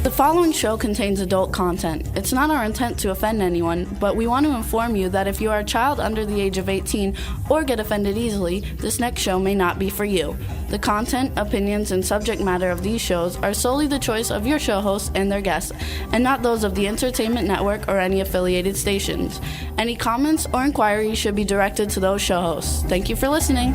The following show contains adult content. It's not our intent to offend anyone, but we want to inform you that if you are a child under the age of 18 or get offended easily, this next show may not be for you. The content, opinions, and subject matter of these shows are solely the choice of your show hosts and their guests, and not those of the Entertainment Network or any affiliated stations. Any comments or inquiries should be directed to those show hosts. Thank you for listening.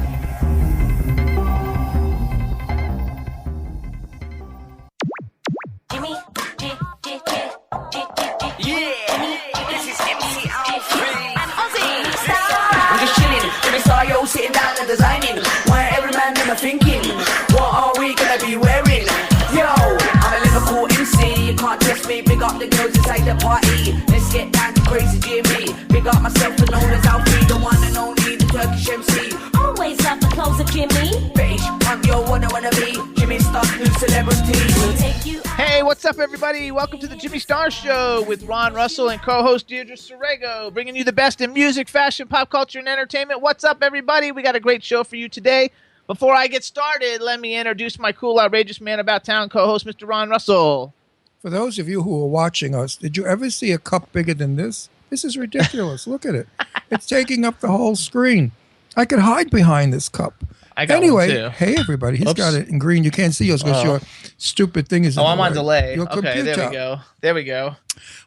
Sitting down and designing, why every man never thinking, what are we gonna be wearing? Yo, I'm a Liverpool MC, you can't trust me, big up the girls inside the party. Let's get down to crazy Jimmy, big up myself and known as Alfie, the one and only, the Turkish MC. Always love the clothes of Jimmy. British, I'm your wanna be, Jimmy Star, new celebrity. We'll take you. Hey, what's up, everybody? Welcome to the Jimmy Star Show with Ron Russell and co-host Deirdre Sorego, bringing you the best in music, fashion, pop culture, and entertainment. What's up, everybody? We got a great show for you today. Before I get started, let me introduce my cool, outrageous man about town co-host, Mr. Ron Russell. For those of you who are watching us, did you ever see a cup bigger than this? This is ridiculous. Look at it. It's taking up the whole screen. I could hide behind this cup. I got anyway, one too. Hey, everybody. He's got it in green. You can't see yours because your stupid thing is I'm on delay. Your Okay, computer. there we go. There we go.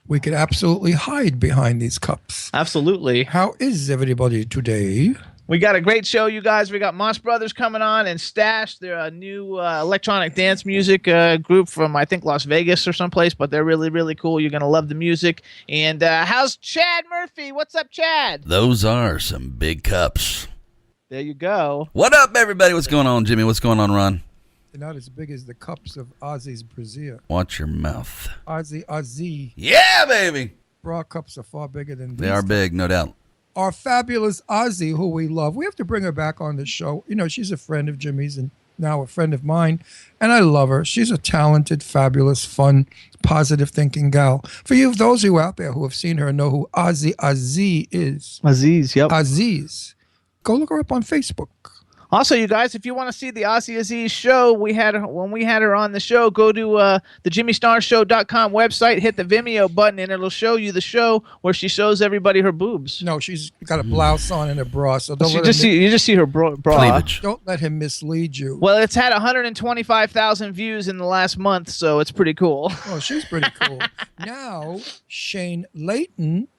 We could absolutely hide behind these cups. Absolutely. How is everybody today? We got a great show, you guys. We got Moss Brothers coming on and Stash. They're a new electronic dance music group from, I think, Las Vegas or someplace, but they're really, really cool. You're going to love the music. And how's Chad Murphy? What's up, Chad? Those are some big cups. There you go. What up, everybody? What's going on, Jimmy? What's going on, Ron? They're not as big as the cups of Ozzy's brassiere. Watch your mouth. Ozzy. Yeah, baby. Bra cups are far bigger than these. They are big, no doubt. Our fabulous Ozzy, who we love. We have to bring her back on the show. You know, she's a friend of Jimmy's and now a friend of mine, and I love her. She's a talented, fabulous, fun, positive thinking gal. For you, those of you out there who have seen her and know who Ozzy is. Aziz, yep. Aziz. Go look her up on Facebook. Also, you guys, if you want to see the Ozzy Aziz show, when we had her on the show, go to the JimmyStarShow.com website, hit the Vimeo button, and it'll show you the show where she shows everybody her boobs. No, she's got a blouse on and a bra, so you just see her bra. Cleavage. Don't let him mislead you. Well, it's had 125,000 views in the last month, so it's pretty cool. Oh, she's pretty cool. Now, Shane Layton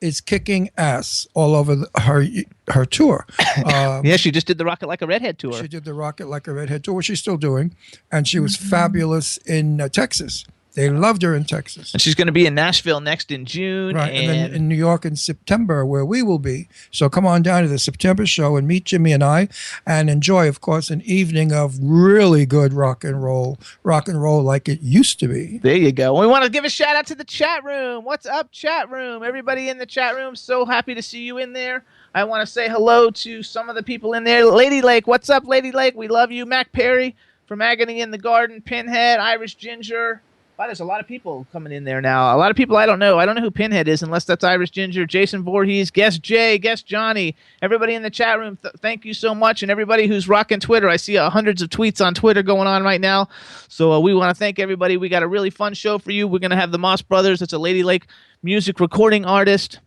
is kicking ass all over her tour. Yeah, she just did the Rocket Like a Redhead tour. She did the Rocket Like a Redhead tour, which she's still doing, and she was fabulous in Texas. They loved her in Texas. And she's going to be in Nashville next in June. Right, and then in New York in September, where we will be. So come on down to the September show and meet Jimmy and I and enjoy, of course, an evening of really good rock and roll like it used to be. There you go. We want to give a shout out to the chat room. What's up, chat room? Everybody in the chat room, so happy to see you in there. I want to say hello to some of the people in there. Lady Lake, what's up, Lady Lake? We love you. Mac Perry from Agony in the Garden, Pinhead, Irish Ginger. Wow, there's a lot of people coming in there now. A lot of people I don't know. I don't know who Pinhead is unless that's Irish Ginger, Jason Voorhees, Guest Jay, Guest Johnny. Everybody in the chat room, thank you so much. And everybody who's rocking Twitter. I see hundreds of tweets on Twitter going on right now. So we want to thank everybody. We got a really fun show for you. We're going to have the Moss Brothers. It's a Lady Lake music recording artist.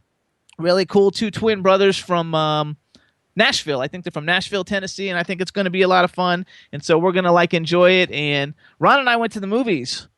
Really cool. Two twin brothers from Nashville. I think they're from Nashville, Tennessee, and I think it's going to be a lot of fun. And so we're going to enjoy it. And Ron and I went to the movies.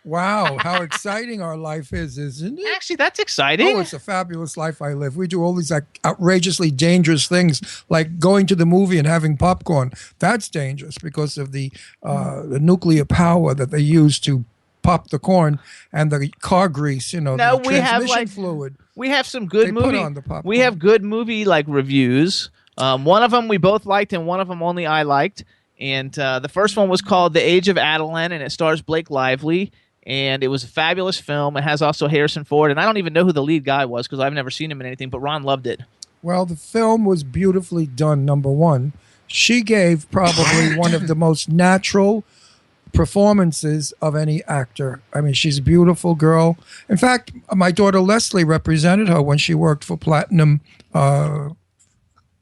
Wow, how exciting our life is, isn't it? Actually, that's exciting. Oh, it's a fabulous life I live. We do all these outrageously dangerous things, like going to the movie and having popcorn. That's dangerous because of the nuclear power that they use to pop the corn and the car grease, the transmission fluid. We have some good Put movie. on the popcorn. We have good movie reviews. One of them we both liked, and one of them only I liked. And the first one was called The Age of Adeline, and it stars Blake Lively. And it was a fabulous film. It has also Harrison Ford. And I don't even know who the lead guy was because I've never seen him in anything, but Ron loved it. Well, the film was beautifully done, number one. She gave probably one of the most natural performances of any actor. I mean, she's a beautiful girl. In fact, my daughter Leslie represented her when she worked for Platinum.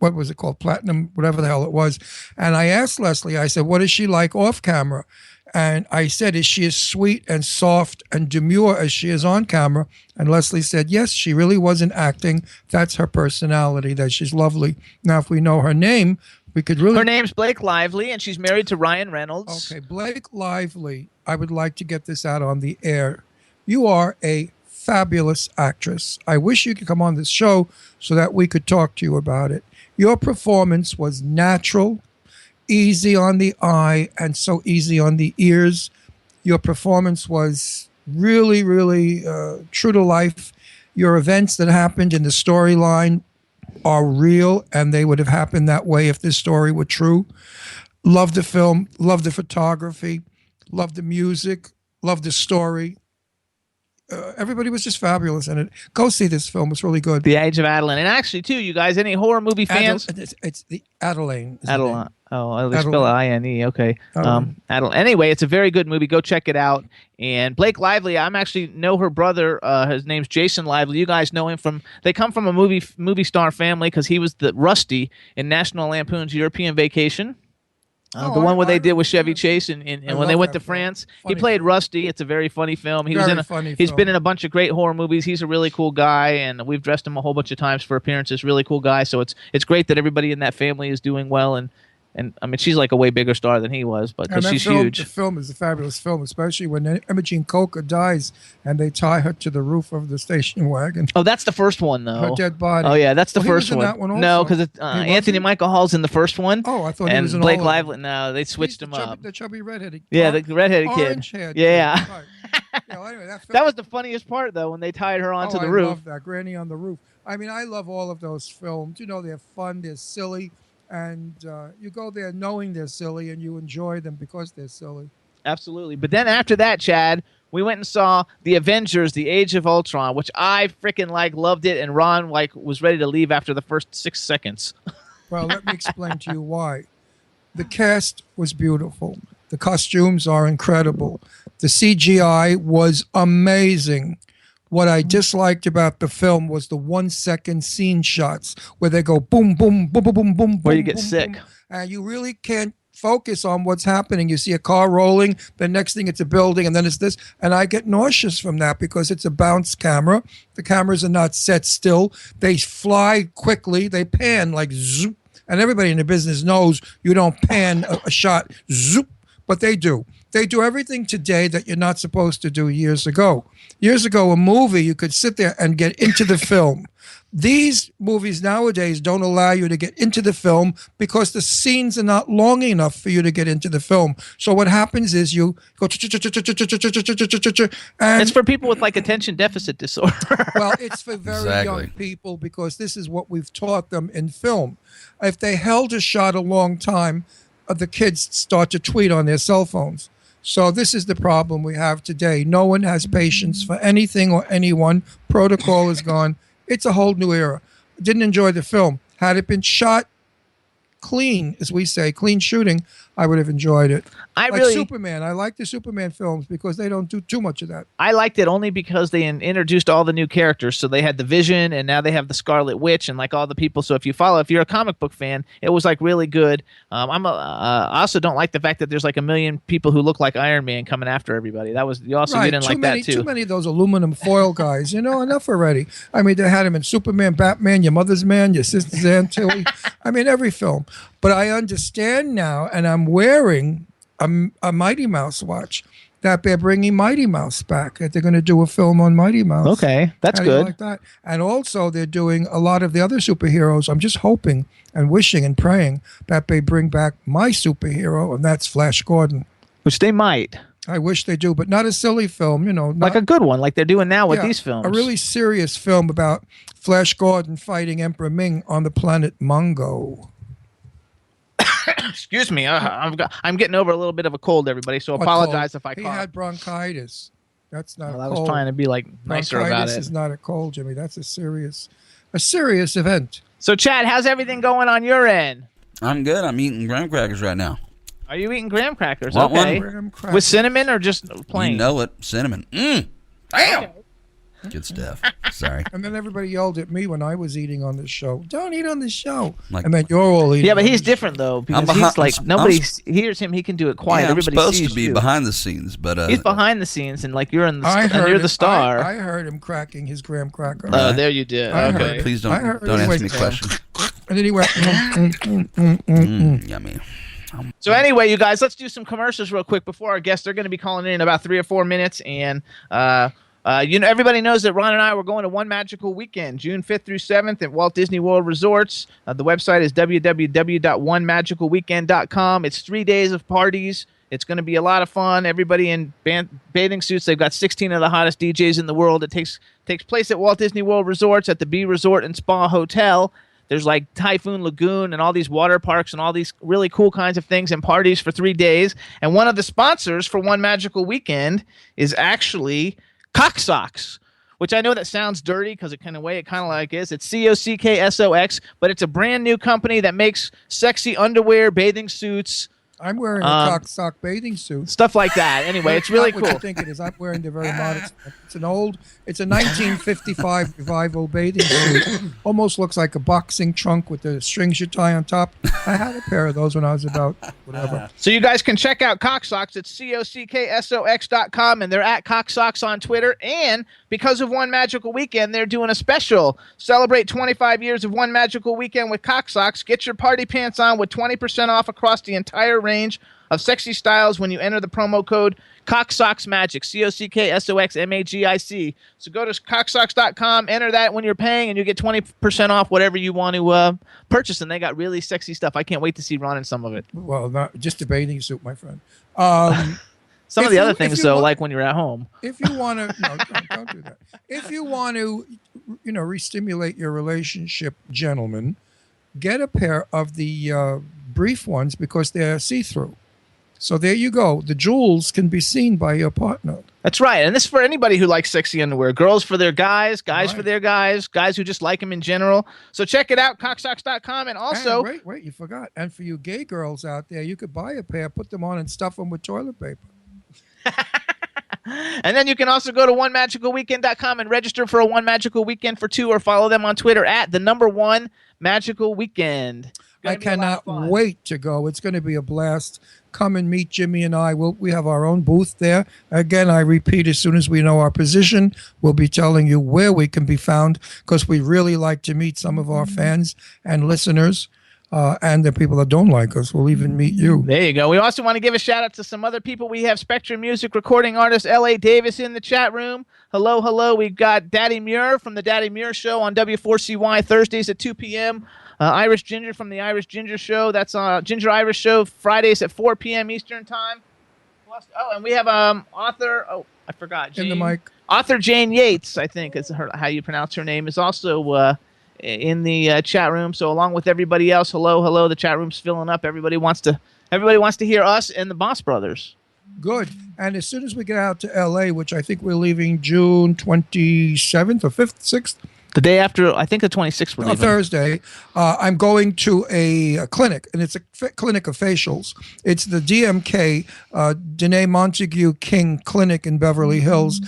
What was it called? Platinum, whatever the hell it was. And I asked Leslie, I said, what is she like off camera? And I said, is she as sweet and soft and demure as she is on camera? And Leslie said, yes, she really wasn't acting. That's her personality, that she's lovely. Now, if we know her name, we could really... Her name's Blake Lively, and she's married to Ryan Reynolds. Okay, Blake Lively, I would like to get this out on the air. You are a fabulous actress. I wish you could come on this show so that we could talk to you about it. Your performance was natural, easy on the eye, and so easy on the ears. Your performance was really, really true to life. Your events that happened in the storyline are real, and they would have happened that way if this story were true. Love the film, love the photography, love the music, love the story. Everybody was just fabulous in it. Go see this film; it's really good. The Age of Adeline, and actually, too, you guys, any horror movie fans? It's the Adeline. Adeline. Oh, they spell it I-N-E. Okay. Adeline. Anyway, it's a very good movie. Go check it out. And Blake Lively, I'm actually know her brother. His name's Jason Lively. You guys know him from. They come from a movie star family because he was the Rusty in National Lampoon's European Vacation. The one where they did with Chevy Chase and when they went to France. He played Rusty. It's a very funny film. He's been in a bunch of great horror movies. He's a really cool guy, and we've dressed him a whole bunch of times for appearances. Really cool guy. So it's great that everybody in that family is doing well. And I mean, she's like a way bigger star than he was, but she's huge. The film is a fabulous film, especially when Imogene Coca dies and they tie her to the roof of the station wagon. Oh, that's the first one, though. Her dead body. Oh, yeah, that's the first he was one. In that one also. No, because Anthony Michael Hall's in the first one. Oh, I thought he was in Blake all of them. Lively. No, they switched him up. The chubby redheaded. Yeah, the redheaded kid. Orange-haired Yeah. kid. Right. Well, anyway, That was the funniest part, though, when they tied her onto the roof. I love that. Granny on the roof. I mean, I love all of those films. You know, they're fun, they're silly. And you go there knowing they're silly, and you enjoy them because they're silly. Absolutely. But then after that, Chad, we went and saw The Avengers: The Age of Ultron, which I freaking loved it, and Ron was ready to leave after the first 6 seconds. Well, let me explain to you why. The cast was beautiful. The costumes are incredible. The CGI was amazing. What I disliked about the film was the 1 second scene shots where they go boom, boom, boom, boom, boom, boom. Where you get boom, sick. boom, and you really can't focus on what's happening. You see a car rolling, the next thing it's a building, and then it's this. And I get nauseous from that because it's a bounce camera. The cameras are not set still. They fly quickly. They pan like zoop. And everybody in the business knows you don't pan a shot zoop, but they do. They do everything today that you're not supposed to do years ago. Years ago, a movie, you could sit there and get into the film. These movies nowadays don't allow you to get into the film because the scenes are not long enough for you to get into the film. So what happens is you go and it's for people with attention deficit disorder. well, it's for very young people because this is what we've taught them in film. If they held a shot a long time, the kids start to tweet on their cell phones. So this is the problem we have today. No one has patience for anything or anyone. Protocol is gone. It's a whole new era. Didn't enjoy the film. Had it been shot clean, as we say, clean shooting, I would have enjoyed it. Superman. I like the Superman films because they don't do too much of that. I liked it only because they introduced all the new characters. So they had the Vision, and now they have the Scarlet Witch, and all the people. So if you're a comic book fan, it was really good. I also don't like the fact that there's a million people who look like Iron Man coming after everybody. You didn't like that too. Too many of those aluminum foil guys. Enough already. I mean, they had him in Superman, Batman, Your Mother's Man, Your Sister's Aunt Tilly. I mean, every film. But I understand now, and I'm wearing a Mighty Mouse watch, that they're bringing Mighty Mouse back, that they're going to do a film on Mighty Mouse. Okay, that's How do you good. like that? And also, they're doing a lot of the other superheroes. I'm just hoping and wishing and praying that they bring back my superhero, and that's Flash Gordon. Which they might. I wish they do, but not a silly film, Like a good one, like they're doing now with these films. A really serious film about Flash Gordon fighting Emperor Ming on the planet Mungo. Excuse me, I'm getting over a little bit of a cold, everybody. So apologize if I cough. He had bronchitis. That's not. I was trying to be nicer about it. Bronchitis is not a cold, Jimmy. That's a serious event. So, Chad, how's everything going on your end? I'm good. I'm eating graham crackers right now. Are you eating graham crackers? Want okay. one? With cinnamon or just plain? You know it, cinnamon. Damn. Okay. Good stuff. Sorry. And then everybody yelled at me when I was eating on the show. Don't eat on the show. Like- I meant you're all eating. Yeah, but on he's the different show. though because behind- he's like I'm- nobody I'm- hears him. He can do it quiet. Yeah, I'm Everybody supposed sees to be you. behind the scenes, but He's behind the scenes, and like you're in the and you're the him- star. I heard him cracking his graham cracker. Oh, there you did. I heard Okay. it. please I don't heard don't it. ask me questions. And then he went. Yummy. So anyway, you guys, let's do some commercials real quick before our guests. They're going to be calling in about 3 or 4 minutes, and everybody knows that Ron and I were going to One Magical Weekend, June 5th through 7th at Walt Disney World Resorts. The website is www.onemagicalweekend.com. It's 3 days of parties. It's going to be a lot of fun. Everybody in bathing suits. They've got 16 of the hottest DJs in the world. It takes place at Walt Disney World Resorts at the B Resort and Spa Hotel. There's like Typhoon Lagoon and all these water parks and all these really cool kinds of things and parties for 3 days. And one of the sponsors for One Magical Weekend is actually Cock Socks, which I know that sounds dirty because it kind of like is. It's COCKSOX, but it's a brand new company that makes sexy underwear, bathing suits, I'm wearing a cock sock bathing suit. stuff like that. Anyway, it's really Not what cool. you think it is. I'm wearing the very modest. It's a 1955 revival bathing suit. Almost looks like a boxing trunk with the strings you tie on top. I had a pair of those when I was about whatever. So you guys can check out Cock Socks. It's COCKSOX.com, and they're at Cock Socks on Twitter. And because of One Magical Weekend, they're doing a special. Celebrate 25 years of One Magical Weekend with Cock Socks. Get your party pants on with 20% off across the entire range of sexy styles when you enter the promo code CockSocksMagic, COCKSOXMAGIC. So go to cocksocks.com, enter that when you're paying, and you get 20% off whatever you want to purchase. And they got really sexy stuff. I can't wait to see Ron in some of it. Well, not just a bathing suit, my friend. Some of If the you- other if things, you though, want- like when you're at home. If you want to, no, don't do that. If you want to, re-stimulate your relationship, gentlemen, get a pair of the brief ones because they're see-through. So there you go. The jewels can be seen by your partner. That's right. And this is for anybody who likes sexy underwear. Girls for their guys, guys for their guys who just like them in general. So check it out, cocksocks.com. And also... And wait, you forgot. And for you gay girls out there, you could buy a pair, put them on, and stuff them with toilet paper. And then you can also go to onemagicalweekend.com and register for a One Magical Weekend for 2 or follow them on Twitter at @1 Magical Weekend. I cannot wait to go. It's going to be a blast. Come and meet Jimmy and I. We have our own booth there. Again, I repeat, as soon as we know our position, we'll be telling you where we can be found because we really like to meet some of our fans and listeners. And the people that don't like us will even meet you. There you go. We also want to give a shout out to some other people. We have Spectrum Music recording artist L.A. Davis in the chat room. Hello, hello. We've got Daddy Muir from the Daddy Muir Show on W4CY Thursdays at 2 p.m. Irish Ginger from the Irish Ginger Show. That's on Ginger Irish Show Fridays at 4 p.m. Eastern Time. And we have author. Oh, I forgot. In the mic. Author Jane Yates, I think is how you pronounce her name, is also in the chat room. So along with everybody else, hello. The chat room's filling up. Everybody wants to hear us and the Boss Brothers. Good. And as soon as we get out to L.A., which I think we're leaving June 27th or 5th, 6th, The day after, I think the 26th we're leaving. Thursday, I'm going to a clinic, and it's a clinic of facials. It's the DMK, Danae Montague King Clinic in Beverly Hills.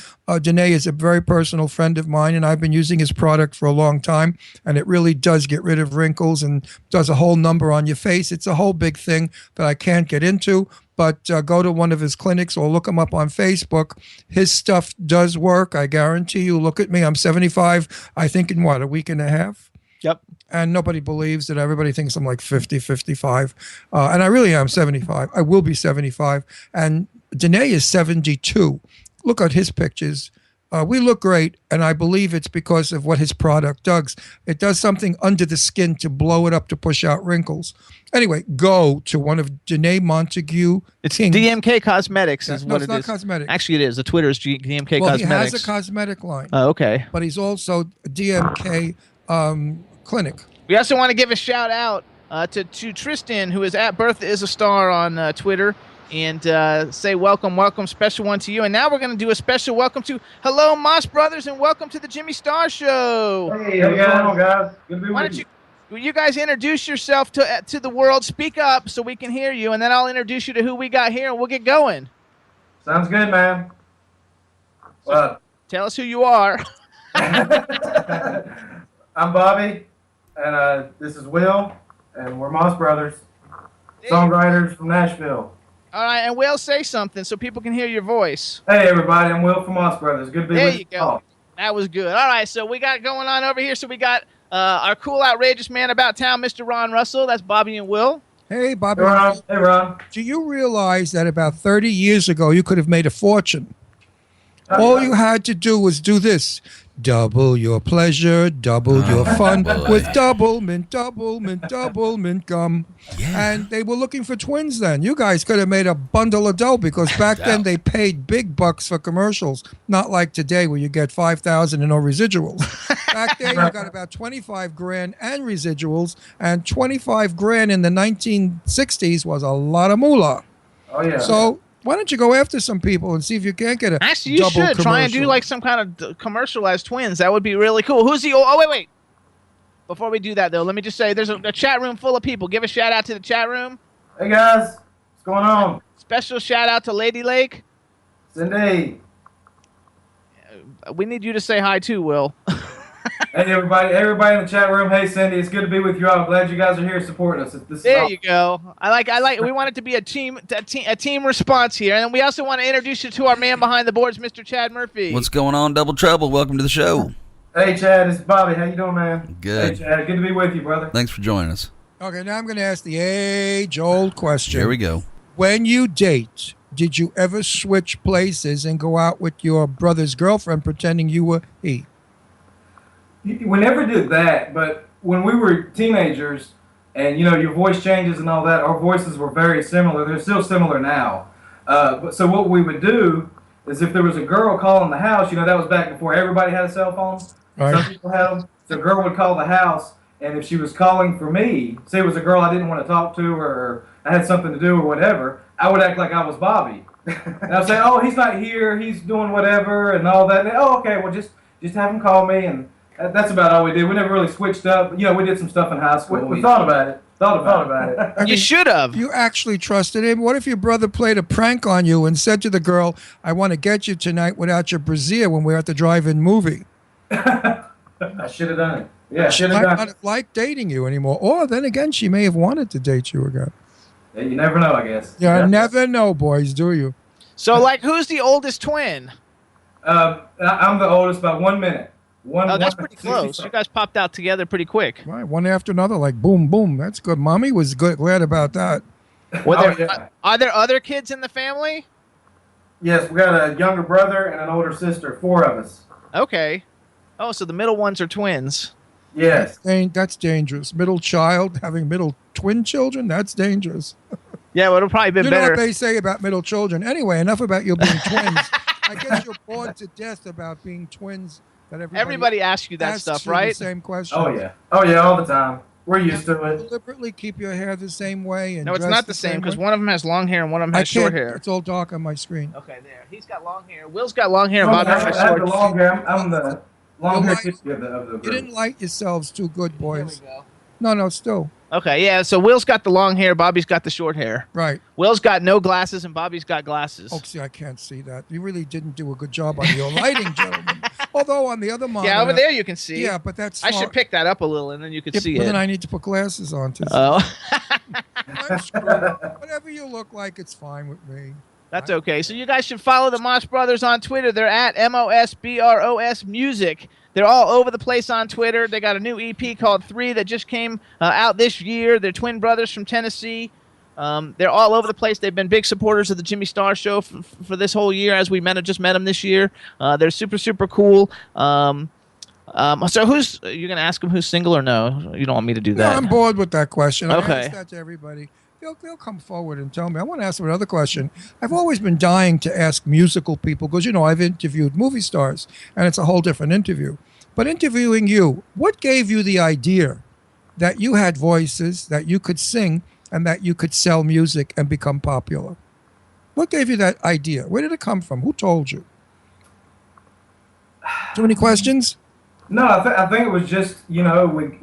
Danae is a very personal friend of mine, and I've been using his product for a long time, and it really does get rid of wrinkles and does a whole number on your face. It's a whole big thing that I can't get into. But go to one of his clinics or look him up on Facebook. His stuff does work. I guarantee you. Look at me. I'm 75, I think, in a week and a half? Yep. And nobody believes that. Everybody thinks I'm like 50, 55. And I really am 75. I will be 75. And Danae is 72. Look at his pictures. We look great, and I believe it's because of what his product does. It does something under the skin to blow it up to push out wrinkles. Anyway, go to one of Danae Montague. It's King's. DMK Cosmetics is No, what it's it not is. cosmetics. Actually, it is. The Twitter is DMK Well, Cosmetics. he has a cosmetic line, Oh, okay. but he's also a DMK clinic. We also want to give a shout out to Tristan, who is at Bertha is a Star on Twitter, and say welcome, special one to you. And now we're going to do a special welcome to hello, Moss Brothers, and welcome to the Jimmy Star Show. Hey, how's it going, guys? Good to be Why with don't you. you guys introduce yourself to the world? Speak up so we can hear you, and then I'll introduce you to who we got here, and we'll get going. Sounds good, man. Well, Tell us who you are. I'm Bobby, and this is Will, and we're Moss Brothers, songwriters from Nashville. All right, and Will, say something so people can hear your voice. Hey, everybody, I'm Will from Moss Brothers. Good to be There with you you go. all. That was good. All right, so we got going on over here. So we got our cool, outrageous man about town, Mr. Ron Russell. That's Bobby and Will. Hey, Bobby. Hey, Ron. Hey, Ron. Do you realize that about 30 years ago you could have made a fortune? All you had to do was do this. Double your pleasure, double your fun with double mint gum. Yeah. And they were looking for twins then. You guys could have made a bundle of dough because back then they paid big bucks for commercials, not like today where you get 5,000 and no residuals. Back then you got about 25 grand and residuals, and 25 grand in the 1960s was a lot of moolah. Oh, yeah. So why don't you go after some people and see if you can't get a Actually, you double should try and do commercial? like some kind of commercial as twins. That would be really cool. Who's the? Oh, wait. Before we do that, though, let me just say there's a chat room full of people. Give a shout out to the chat room. Hey, guys. What's going on? Special shout out to Lady Lake. Cindy. We need you to say hi too, Will. Hey, everybody in the chat room. Hey, Cindy. It's good to be with you all. I'm glad you guys are here supporting us. This is There awesome. you go. I like. We want it to be a team response here, and we also want to introduce you to our man behind the boards, Mr. Chad Murphy. What's going on, Double Trouble? Welcome to the show. Hey, Chad. It's Bobby. How you doing, man? Good. Hey, Chad. Good to be with you, brother. Thanks for joining us. Okay, now I'm going to ask the age-old question. Here we go. When you date, did you ever switch places and go out with your brother's girlfriend pretending you were he? We never did that, but when we were teenagers and, your voice changes and all that, our voices were very similar. They're still similar now. So what we would do is if there was a girl calling the house, that was back before everybody had a cell phone. Right. Some people had them. So a girl would call the house, and if she was calling for me, say it was a girl I didn't want to talk to or I had something to do or whatever, I would act like I was Bobby. And I'd say, oh, he's not here, he's doing whatever and all that. And they, oh, okay, well, just have him call me. And that's about all we did. We never really switched up. We did some stuff in high school. We thought about it. Thought about it. I mean, You should have. you actually trusted him. What if your brother played a prank on you and said to the girl, I want to get you tonight without your brassiere when we're at the drive-in movie? I should have done it. Yeah, should She have might done not it. have liked dating you anymore. Or then again, she may have wanted to date you again. Yeah, you never know, I guess. You never know, boys, do you? So, who's the oldest twin? I'm the oldest by 1 minute. Oh, that's pretty close. You guys popped out together pretty quick. Right, one after another, like boom, boom. That's good. Mommy was glad about that. Are there other kids in the family? Yes, we got a younger brother and an older sister. 4 of us. Okay. Oh, so the middle ones are twins. Yes. That's dangerous. Middle child having middle twin children, that's dangerous. Yeah, well, it'll probably be You know better. what they say about middle children. Anyway, enough about you being twins. I guess you're bored to death about being twins. That Everybody asks you that asks stuff, you right? The same question. Oh, yeah. Oh, yeah, all the time. We're used to it. Deliberately keep your hair the same way. And No, it's dress not the same because way? one of them has long hair and one of them I has short can't. hair. It's all dark on my screen. Okay, there. He's got long hair. Will's got long hair. Oh, Bobby I has have short the hair. long hair. I'm the long hair You're kid of the You group. didn't light yourselves too good, There we boys. go. No, still. Okay, yeah. So Will's got the long hair. Bobby's got the short hair. Right. Will's got no glasses and Bobby's got glasses. Oh, see, I can't see that. You really didn't do a good job on your lighting, gentlemen. Although on the other monitor. Yeah, over there you can see. Yeah, but that's. I should smart. pick that up a little and then you can Yeah, see but it. then I need to put glasses on to see. Oh, I'm screwed. Whatever you look like, it's fine with me. that's okay. So you guys should follow the Moss Brothers on Twitter. They're at MOSBROS Music. They're all over the place on Twitter. They got a new EP called 3 that just came out this year. They're twin brothers from Tennessee. They're all over the place. They've been big supporters of the Jimmy Star Show for this whole year as we just met them this year. They're super, super cool. So you're going to ask them who's single or no? You don't want me to do No, that. I'm bored with that question. I Okay. ask that to everybody. They'll come forward and tell me. I want to ask them another question. I've always been dying to ask musical people because, I've interviewed movie stars, and it's a whole different interview. But interviewing you, what gave you the idea that you had voices, that you could sing, and that you could sell music and become popular? What gave you that idea? Where did it come from? Who told you? Too many questions? No, I think it was just, when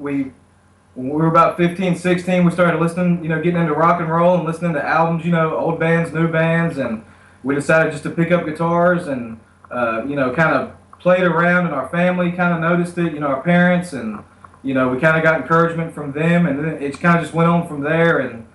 we were about 15, 16, we started listening, getting into rock and roll and listening to albums, old bands, new bands, and we decided just to pick up guitars and, kind of played around, and our family kind of noticed it. Our parents, and we kind of got encouragement from them, and then it kind of just went on from there. And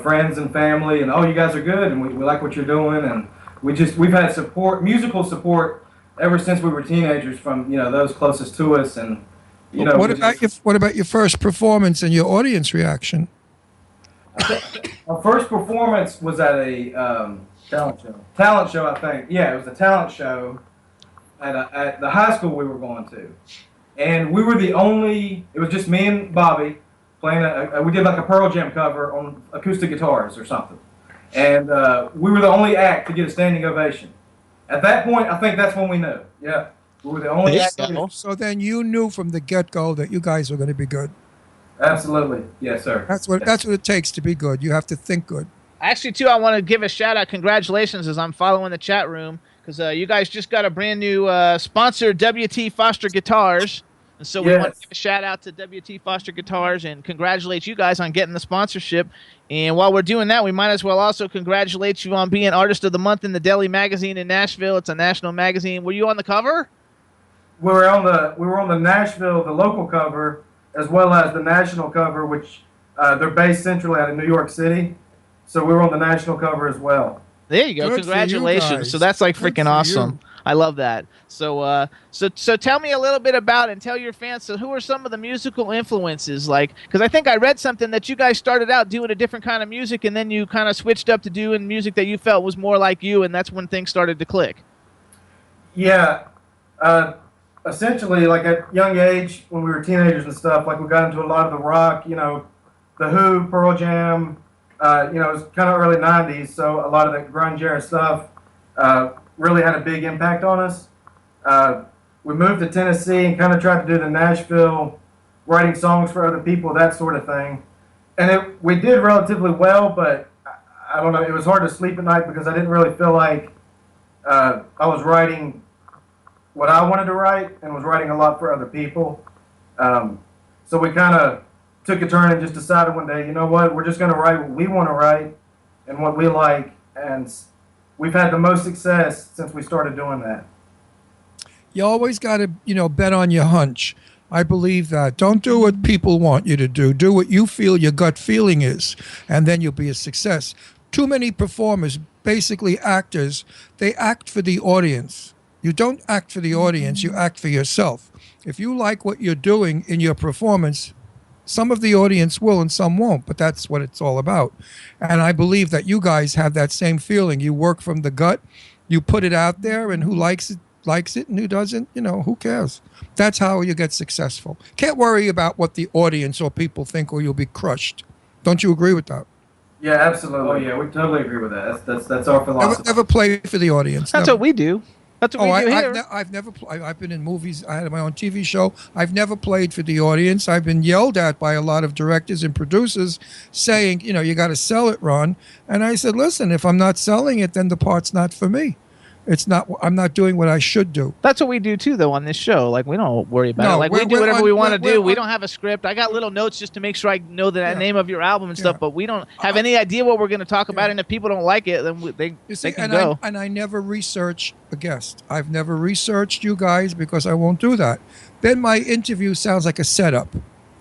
friends and family, and you guys are good, and we like what you're doing, and we've had support, musical support, ever since we were teenagers from those closest to us, and What about your first performance and your audience reaction? Our first performance was at a talent show. Talent show, I think. Yeah, it was a talent show at the high school we were going to, and we were the only. It was just me and Bobby playing. We did like a Pearl Jam cover on acoustic guitars or something, and we were the only act to get a standing ovation. At that point, I think that's when we knew. Yeah, we were the only act. So then you knew from the get-go that you guys were going to be good. Absolutely, yes, sir. That's what it takes to be good. You have to think good. Actually, too, I want to give a shout out. Congratulations, as I'm following the chat room, because you guys just got a brand new sponsor, WT Foster Guitars. And so we want to give a shout out to WT Foster Guitars and congratulate you guys on getting the sponsorship. And while we're doing that, we might as well also congratulate you on being Artist of the Month in the Deli Magazine in Nashville. It's a national magazine. Were you on the cover? We were on the Nashville, the local cover, as well as the national cover, which they're based centrally out of New York City. So we were on the national cover as well. There you go. Good Congratulations. So that's like freaking awesome. I love that. So so tell me a little bit about and tell your fans, so who are some of the musical influences? Like, because I think I read something that you guys started out doing a different kind of music and then you kind of switched up to doing music that you felt was more like you, and that's when things started to click. Yeah. Essentially, like at young age, when we were teenagers and stuff, like we got into a lot of the rock, the Who, Pearl Jam, it was kind of early 90s, so a lot of the grunge era stuff really had a big impact on us. We moved to Tennessee and kind of tried to do the Nashville, writing songs for other people, that sort of thing. And we did relatively well, but I don't know, it was hard to sleep at night because I didn't really feel like I was writing what I wanted to write and was writing a lot for other people. So we kind of took a turn and just decided one day, you know what, we're just going to write what we want to write and what we like. And we've had the most success since we started doing that. You always got to, bet on your hunch. I believe that. Don't do what people want you to do. Do what you feel your gut feeling is, and then you'll be a success. Too many performers, basically actors, they act for the audience. You don't act for the audience, you act for yourself. If you like what you're doing in your performance, some of the audience will and some won't, but that's what it's all about. And I believe that you guys have that same feeling. You work from the gut, you put it out there, and who likes it, and who doesn't, who cares? That's how you get successful. Can't worry about what the audience or people think, or you'll be crushed. Don't you agree with that? Yeah, absolutely. Oh, yeah, we totally agree with that. That's our philosophy. Never play for the audience. That's never. What we do. That's what we do here. I've never played. I've been in movies. I had my own TV show. I've never played for the audience. I've been yelled at by a lot of directors and producers saying, you got to sell it, Ron. And I said, listen, if I'm not selling it, then the part's not for me. It's not. I'm not doing what I should do. That's what we do too, though, on this show. Like, we don't worry about it. Like, we do whatever we want to do. We don't have a script. I got little notes just to make sure I know the name of your album and stuff. But we don't have any idea what we're going to talk about. And if people don't like it, then they can go. I never research a guest. I've never researched you guys because I won't do that. Then my interview sounds like a setup,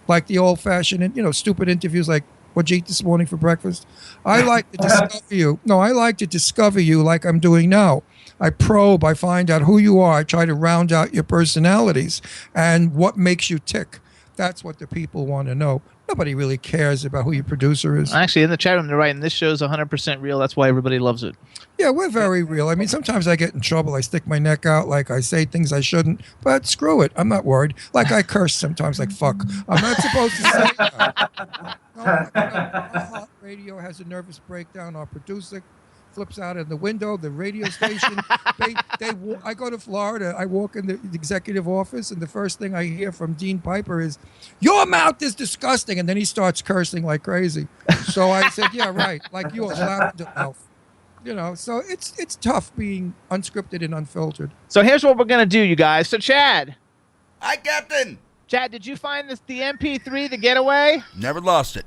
like the old-fashioned, stupid interviews like, "What'd you eat this morning for breakfast?" I like to discover you. No, I like to discover you like I'm doing now. I probe, I find out who you are. I try to round out your personalities and what makes you tick. That's what the people want to know. Nobody really cares about who your producer is. Actually, in the chat room, they're writing, this show's 100% real. That's why everybody loves it. Yeah, we're very real. I mean, sometimes I get in trouble. I stick my neck out, like I say things I shouldn't. But screw it. I'm not worried. Like I curse sometimes, like fuck. I'm not supposed to say that. No, our radio has a nervous breakdown. Our producer flips out in the window, the radio station. I go to Florida. I walk in the executive office, and the first thing I hear from Dean Piper is, "Your mouth is disgusting," and then he starts cursing like crazy. So I said, "Yeah, right, like yours, lavender mouth." So it's tough being unscripted and unfiltered. So here's what we're gonna do, you guys. So Chad. Hi, Captain. Chad, did you find the MP3, The Getaway? Never lost it.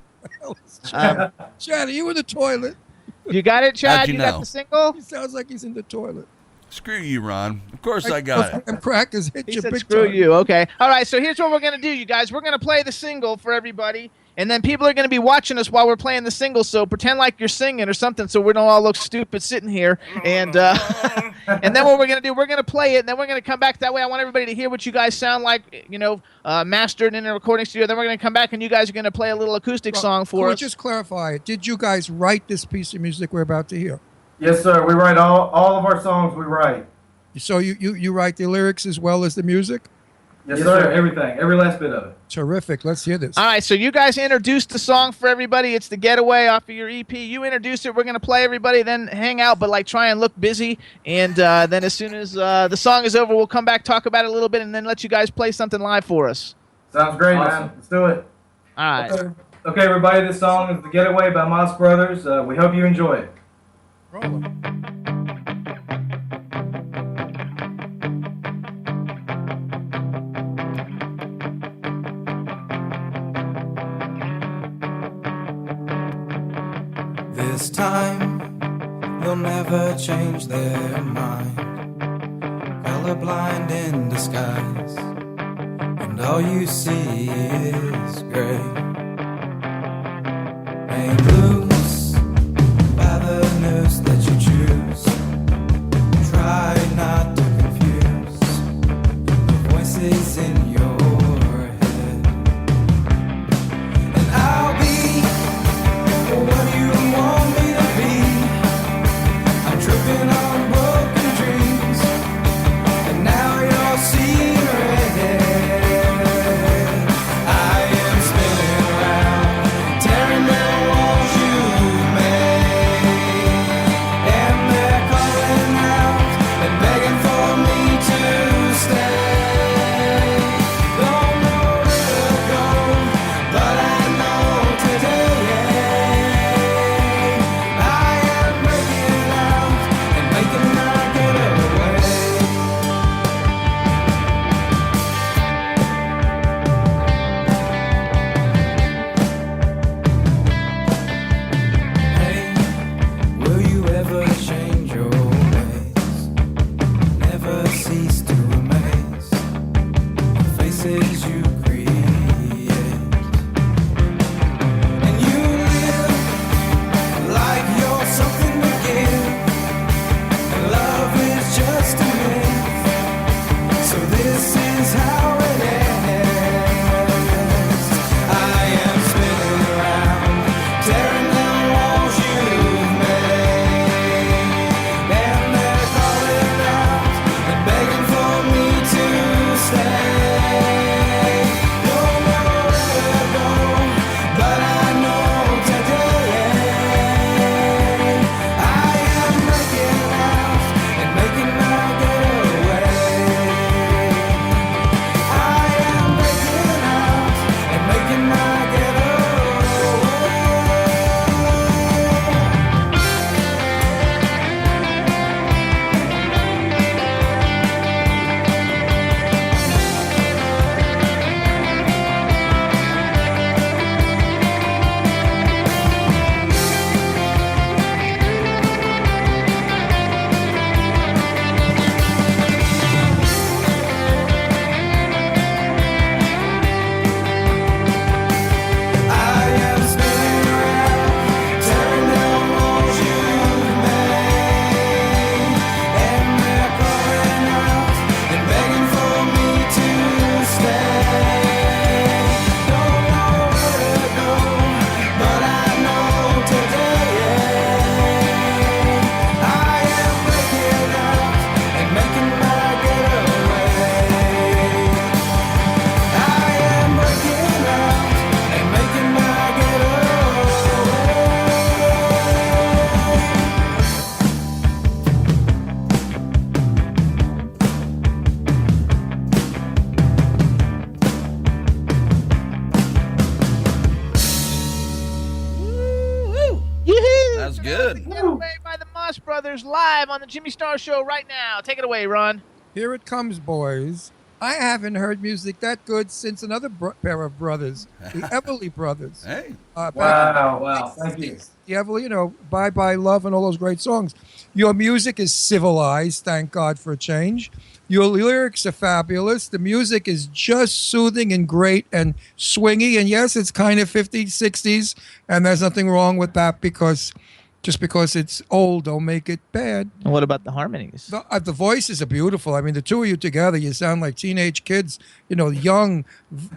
Chad, are you in the toilet? You got it, Chad? How'd you know? Got the single? He sounds like he's in the toilet. Screw you, Ron. Of course I got it. And crackers hit He you said, big screw time. you. Okay. All right. So here's what we're going to do, you guys. We're going to play the single for everybody. And then people are going to be watching us while we're playing the single. So pretend like you're singing or something so we don't all look stupid sitting here. And and then what we're going to do, we're going to play it. And then we're going to come back. That way I want everybody to hear what you guys sound like, mastered in a recording studio. Then we're going to come back and you guys are going to play a little acoustic song for Can we us. just clarify it? Did you guys write this piece of music we're about to hear? Yes, sir. We write all of our songs. We write. So you write the lyrics as well as the music? Yes, sir. Everything. Every last bit of it. Terrific. Let's hear this. All right, so you guys introduced the song for everybody. It's the Getaway off of your EP. You introduced it. We're going to play everybody, then hang out, but try and look busy. And then as soon as the song is over, we'll come back, talk about it a little bit, and then let you guys play something live for us. Sounds great, man. Let's do it. All right. Okay, everybody. This song is The Getaway by Moss Brothers. We hope you enjoy it. Roll it. This time, they'll never change their mind. Colorblind in disguise, and all you see is gray. Hang loose by the news that you choose. Try not to confuse the voices in your head. And I'll be what you want me to be. I'm tripping on broken dreams, and now you're seeing red. I am spinning around, tearing down walls you've made, and they're calling out and begging for me to stay. Don't know where to go, but I know today I am breaking out and making my getaway. Hey, will you ever change your ways? Never cease to amaze the faces you create. And you live like you're something to give, and love is just a myth. So this is how it ends. I am spinning around, tearing down walls you've made, and they're calling out and begging for me to stay. Don't know where to go, but I know today I am breaking out and making my getaway. I am breaking out and making my getaway. I am spinning around, tearing down walls you've made, and they're calling out and begging for me to stay. Don't know where to go, but I know today I am breaking out and making my getaway. I am breaking out and making my getaway. Yoo-hoo! That's good. Getaway by the Moss Brothers live on the Jimmy Star Show right now. Take it away, Ron. Here it comes, boys. I haven't heard music that good since another pair of brothers, the Everly Brothers. Hey. Back Wow. in the Thank you. 50s. The Everly, Bye Bye Love and all those great songs. Your music is civilized, thank God for a change. Your lyrics are fabulous. The music is just soothing and great and swingy. And yes, it's kind of 50s, 60s, and there's nothing wrong with that just because it's old, don't make it bad. And what about the harmonies? The voices are beautiful. I mean, the two of you together, you sound like teenage kids. Young,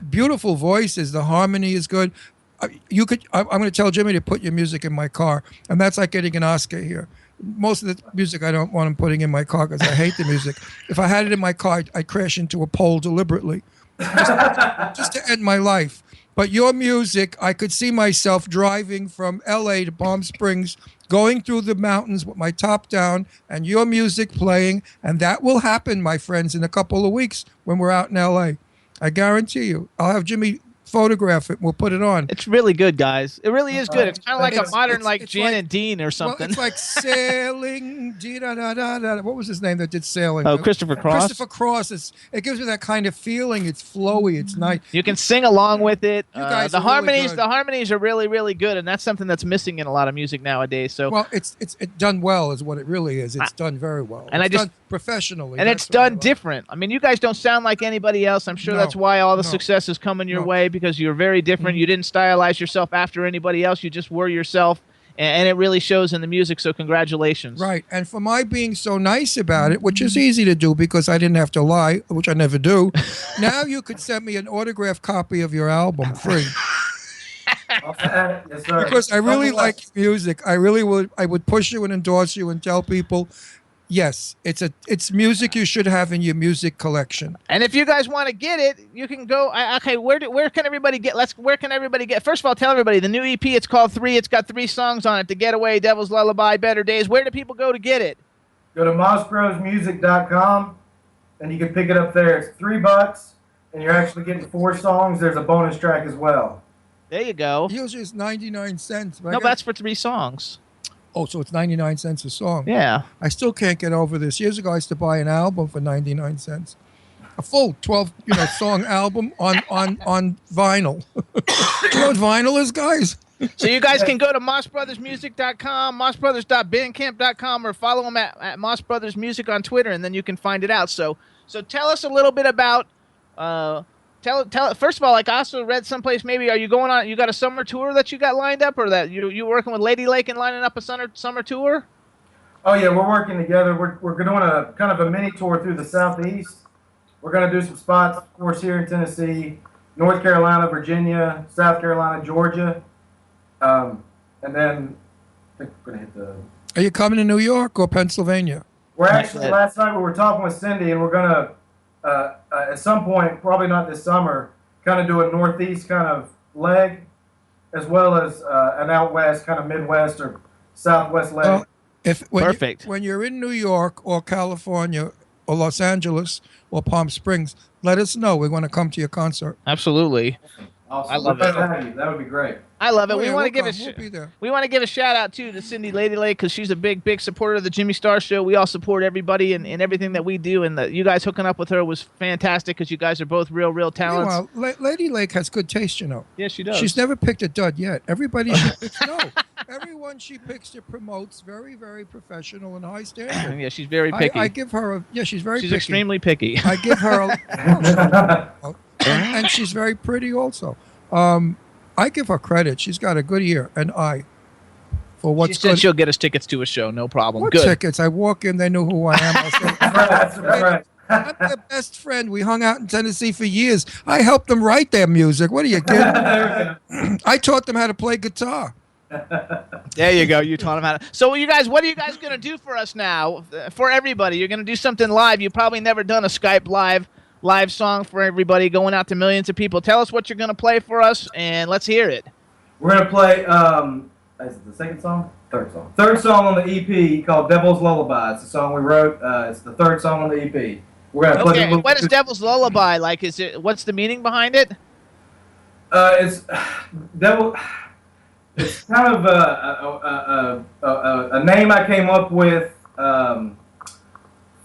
beautiful voices. The harmony is good. I'm going to tell Jimmy to put your music in my car, and that's like getting an Oscar here. Most of the music I don't want him putting in my car because I hate the music. If I had it in my car, I'd crash into a pole deliberately, just to end my life. But your music, I could see myself driving from L.A. to Palm Springs, going through the mountains with my top down and your music playing. And that will happen, my friends, in a couple of weeks when we're out in L.A. I guarantee you. I'll have Jimmy photograph it. We'll put it on. It's really good, guys. It really is good. It's kind of like a modern, it's Jan and Dean or something. Well, it's like sailing. What was his name that did sailing? Oh, Christopher Cross. Christopher Cross. It gives me that kind of feeling. It's flowy. It's nice. You can sing along with it. You guys the are really harmonies, good. the harmonies are really, really good, and that's something that's missing in a lot of music nowadays. So, well, it's done well, is what it really is. It's done very well. And it's I just done professionally, and it's done different. I mean, you guys don't sound like anybody else. I'm sure that's why all the success is coming your way, because you're very different. You didn't stylize yourself after anybody else. You just were yourself, and it really shows in the music. So congratulations. Right. And for my being so nice about it, which is easy to do because I didn't have to lie, which I never do, now you could send me an autographed copy of your album free. Yes, sir. Because I really like music. I would push you and endorse you and tell people, yes, it's music you should have in your music collection. And if you guys want to get it, you can go. Okay, where can everybody get? Where can everybody get? First of all, tell everybody the new EP. It's called 3. It's got 3 songs on it: The Getaway, Devil's Lullaby, Better Days. Where do people go to get it? Go to mossbrosmusic.com and you can pick it up there. It's $3, and you're actually getting 4 songs. There's a bonus track as well. There you go. Usually it's 99 cents. No, that's for 3 songs. Oh, so it's 99 cents a song. Yeah. I still can't get over this. Years ago, I used to buy an album for 99 cents. A full 12, song album on vinyl. You know what vinyl is, guys? So you guys can go to mossbrothersmusic.com, mossbrothers.bandcamp.com, or follow them at Moss Brothers Music on Twitter, and then you can find it out. So tell us a little bit about Tell first of all, like I also read someplace, maybe are you going on, you got a summer tour that you got lined up, or that you working with Lady Lake and lining up a summer tour? Oh yeah, we're working together. We're doing a kind of a mini tour through the Southeast. We're going to do some spots, of course, here in Tennessee, North Carolina, Virginia, South Carolina, Georgia, and then I think we're going to hit the... Are you coming to New York or Pennsylvania? We're actually, last night we were talking with Cindy, and we're going to at some point, probably not this summer, kind of do a Northeast kind of leg, as well as an out west, kind of Midwest or Southwest leg. Well, Perfect. When you're in New York or California or Los Angeles or Palm Springs, let us know. We want to come to your concert. Absolutely. Awesome. I love it. That would be great. I love it. Oh, We yeah, want to we'll give come. We'll be there. we want to give a shout out too to Cindy Lady Lake, because she's a big supporter of the Jimmy Star Show. We all support everybody and everything that we do, and you guys hooking up with her was fantastic, because you guys are both real talents. Meanwhile, Lady Lake has good taste, Yes, she does. She's never picked a dud yet. Everybody she picks, everyone she picks to promotes very, very professional and high standard. Yeah, she's very picky. I give her she's very She's picky. extremely picky. I give her and she's very pretty also. I give her credit. She's got a good ear and eye for what's She said good. she'll get us tickets to a show, no problem. What Good. tickets? I walk in, they know who I am. I'll say, That's right. I'm their best friend. We hung out in Tennessee for years. I helped them write their music. What are you kidding? I taught them how to play guitar. There you go. You taught him how to. So, you guys, what are you guys going to do for us now? For everybody, you're going to do something live. You've probably never done a Skype live song for everybody, going out to millions of people. Tell us what you're going to play for us, and let's hear it. We're going to play, is it the second song? Third song. Third song on the EP called Devil's Lullaby. It's the song we wrote. It's the third song on the EP. We're going to play Okay, what is Devil's Lullaby like? What's the meaning behind it? It's Devil. It's kind of a name I came up with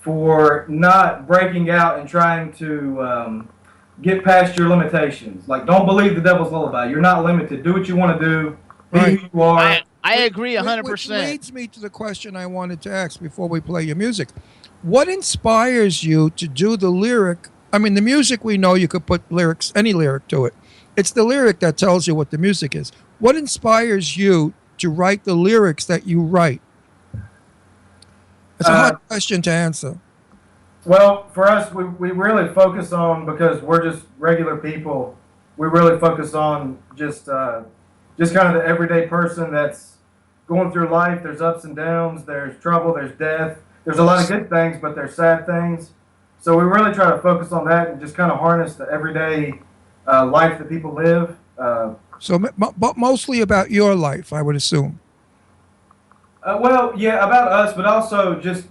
for not breaking out and trying to get past your limitations. Like, don't believe the devil's lullaby. You're not limited. Do what you want to do. Be Right. who you are. I agree Which 100%. leads me to the question I wanted to ask before we play your music. What inspires you to do the lyric? I mean, the music, we know you could put lyrics, any lyric to it. It's the lyric that tells you what the music is. What inspires you to write the lyrics that you write? It's a hard question to answer. Well, for us, we really focus on, because we're just regular people, we really focus on just kind of the everyday person that's going through life. There's ups and downs, there's trouble, there's death. There's a lot of good things, but there's sad things. So we really try to focus on that and just kind of harness the everyday life that people live. But mostly about your life, I would assume. Well, yeah, about us, but also just,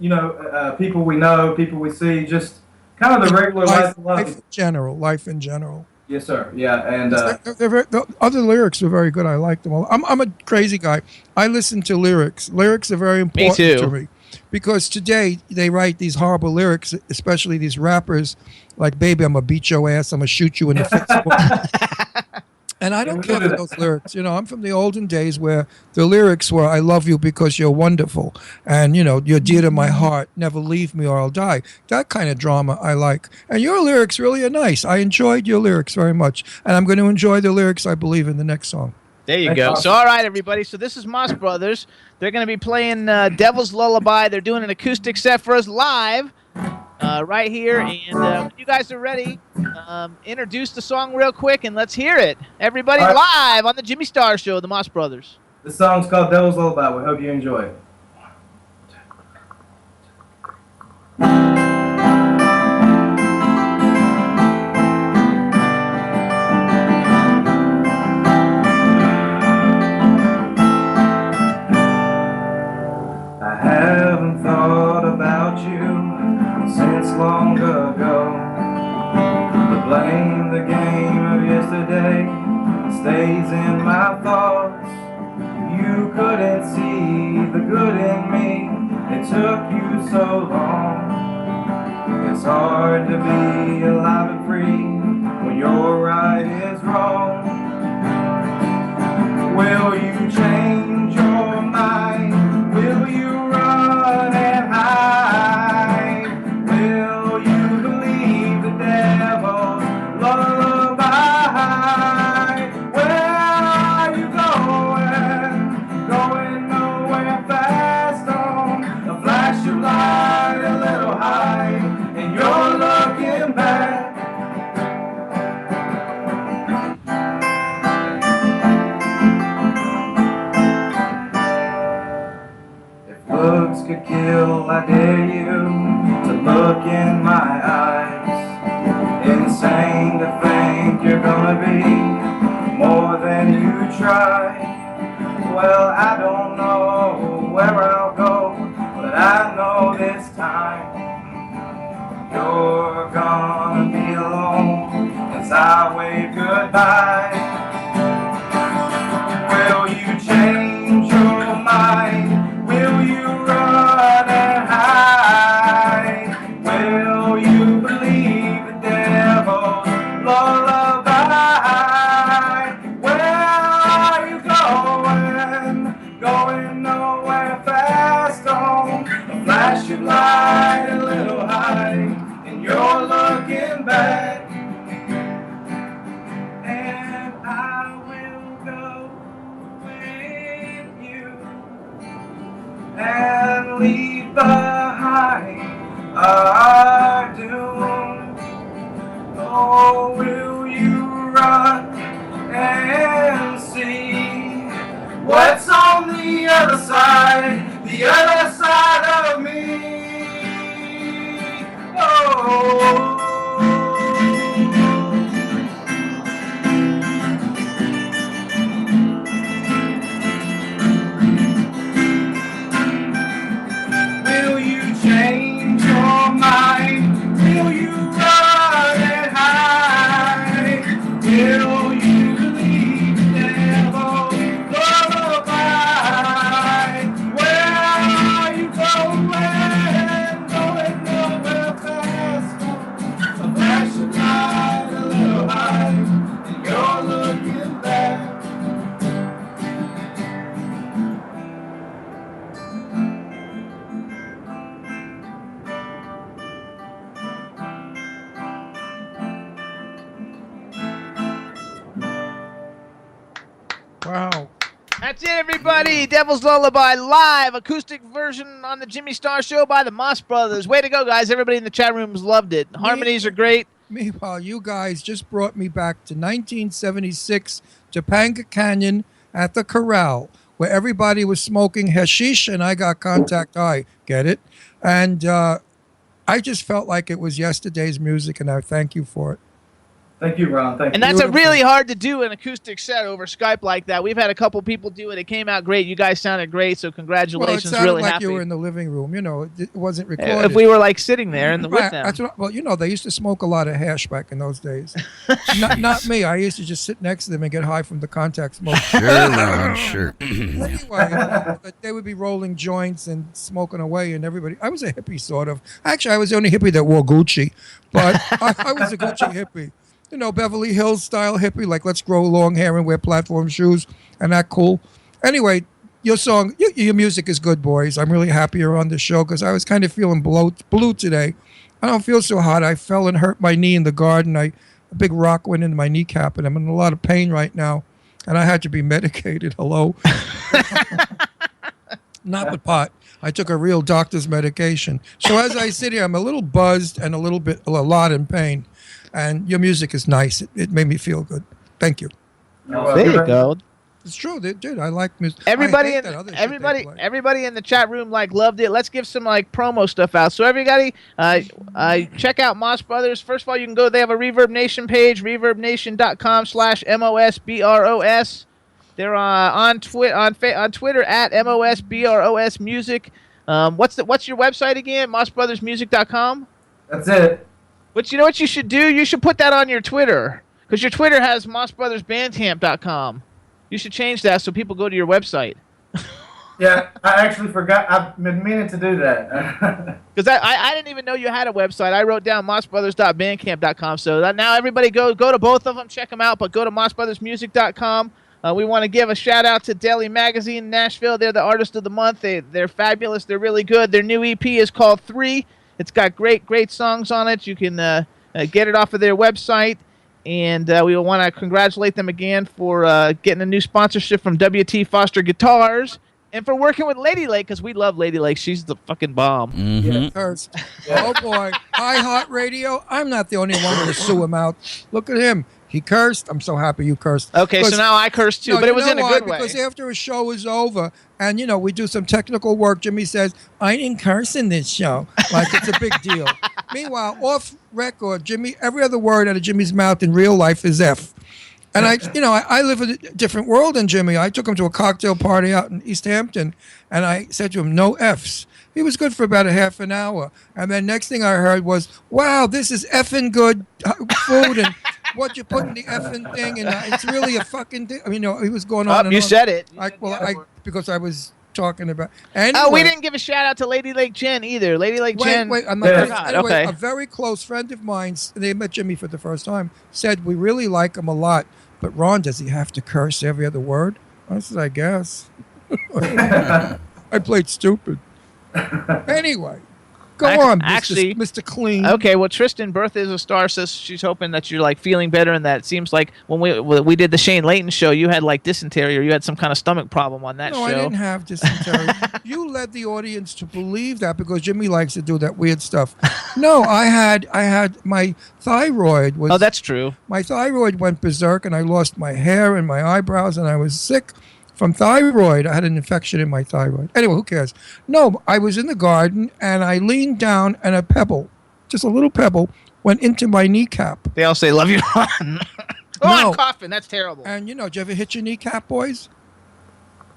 people we know, people we see, just kind of the regular life. Life in general. Yes, sir. Yeah, and The other lyrics were very good. I liked them all. I'm a crazy guy. I listen to lyrics. Lyrics are very important to me. Because today they write these horrible lyrics, especially these rappers, like "Baby, I'm gonna beat your ass, I'm gonna shoot you in the face." And I don't care for those lyrics. I'm from the olden days where the lyrics were, "I love you because you're wonderful," and you're dear to my heart. Never leave me or I'll die. That kind of drama I like. And your lyrics really are nice. I enjoyed your lyrics very much, and I'm going to enjoy the lyrics, I believe, in the next song. There you go. So, all right, everybody. So this is Moss Brothers. They're going to be playing Devil's Lullaby. They're doing an acoustic set for us live right here. And when you guys are ready, introduce the song real quick and let's hear it. Everybody live on the Jimmy Star Show, the Moss Brothers. The song's called Devil's Lullaby. We hope you enjoy it. Long ago, the blame, the game of yesterday stays in my thoughts. You couldn't see the good in me, it took you so long. It's hard to be alive and free when your right is wrong. Will you change your mind? Will you run and hide? Could kill, I dare you to look in my eyes. Insane to think you're gonna be more than you try. Well, I don't know where I'll go, but I know this time you're gonna be alone as I wave goodbye. Will you change your mind? Will you run and hide? Will you believe the devil's lullaby? Where are you going? Going nowhere fast on a flash of light a little high, and you're looking back. And I will go with you and leave behind our doom. Oh, will you run and see what's on the other side of me? Oh. Change your mind? Will you run and hide? Will you believe the devil's lullaby? Where are you going? Going nowhere Wow. That's it, everybody. Devil's Lullaby live acoustic version on the Jimmy Star Show by the Moss Brothers. Way to go, guys. Everybody in the chat rooms loved it. Harmonies are great. Meanwhile, you guys just brought me back to 1976 Topanga Canyon at the Corral, where everybody was smoking hashish and I got contact high. Get it? And I just felt like it was yesterday's music, and I thank you for it. Thank you, Ron. Thank you. And that's a Beautiful. really hard to do an acoustic set over Skype like that. We've had a couple people do it. It came out great. You guys sounded great, so Well, it congratulations. sounded Really like happy. you were in the living room. You know, it wasn't recorded. If we were like sitting there with Right, them. that's what, well, you know, they used to smoke a lot of hash back in those days. not me. I used to just sit next to them and get high from the contact smoke. Sure, Ron, sure. Anyway, they would be rolling joints and smoking away, and everybody. I was a hippie, sort of. Actually, I was the only hippie that wore Gucci, but I was a Gucci hippie. You know, Beverly Hills style hippie, like let's grow long hair and wear platform shoes, and that cool. Anyway, your song, your music is good, boys. I'm really happy you're on the show because I was kind of feeling blue today. I don't feel so hot. I fell and hurt my knee in the garden. A big rock went into my kneecap, and I'm in a lot of pain right now. And I had to be medicated. Hello. Not the pot. I took a real doctor's medication. So as I sit here, I'm a little buzzed and a lot in pain. And your music is nice. It made me feel good. Thank you. There you go. It's true, dude. I like music. Everybody I hate in that other shit they play. everybody in the chat room loved it. Let's give some promo stuff out. So everybody, check out Moss Brothers. First of all, you can go. They have a Reverb Nation page, reverbnation.com/MOSBROS. They're on Twitter at MOSBROS Music. What's your website again? MossBrothersMusic.com. That's it. But you know what you should do? You should put that on your Twitter because your Twitter has MossBrothersBandcamp.com. You should change that so people go to your website. Yeah, I actually forgot. I've been meaning to do that. Because I didn't even know you had a website. I wrote down mossbrothers.bandcamp.com. So now everybody go to both of them, check them out, but go to mossbrothersmusic.com. We want to give a shout out to Daily Magazine Nashville. They're the artist of the month. They're fabulous. They're really good. Their new EP is called 3. It's got great songs on it. You can get it off of their website. And we want to congratulate them again for getting a new sponsorship from WT Foster Guitars and for working with Lady Lake because we love Lady Lake. She's the fucking bomb. Mm-hmm. Cursed. Oh, boy. iHeartRadio. I'm not the only one to sue him out. Look at him. He cursed. I'm so happy you cursed. Okay, so now I curse too, but it was in a good way. Because after a show is over and, you know, we do some technical work, Jimmy says, I didn't curse in this show. Like it's a big deal. Meanwhile, off record, Jimmy, every other word out of Jimmy's mouth in real life is F. And I live in a different world than Jimmy. I took him to a cocktail party out in East Hampton, and I said to him, no Fs. He was good for about a half an hour. And then next thing I heard was, wow, this is effing good food, and what you put in the effing thing, and it's really a fucking thing. I mean, he was going on and you on. said it. Because I was talking about. Anyway, Oh, we didn't give a shout out to Lady Lake Jen either. Lady Lake Jen. Wait, I'm not Yeah. gonna- anyway, Okay. A very close friend of mine, they met Jimmy for the first time, said, we really like him a lot, but Ron, does he have to curse every other word? I said, I guess. I played stupid. Anyway, go on, Mr. Clean. Okay, well, Tristan, Birth is a Star, says she's hoping that you're feeling better, and that it seems like when we did the Shane Layton show, you had dysentery or you had some kind of stomach problem on that No, show. I didn't have dysentery. You led the audience to believe that because Jimmy likes to do that weird stuff. No, I had my thyroid was. Oh, that's true. My thyroid went berserk, and I lost my hair and my eyebrows, and I was sick from thyroid. I had an infection in my thyroid. Anyway, who cares? No, I was in the garden, and I leaned down, and a pebble, just a little pebble, went into my kneecap. They all say, love you, Ron. Oh, No. I'm coughing. That's terrible. And, did you ever hit your kneecap, boys?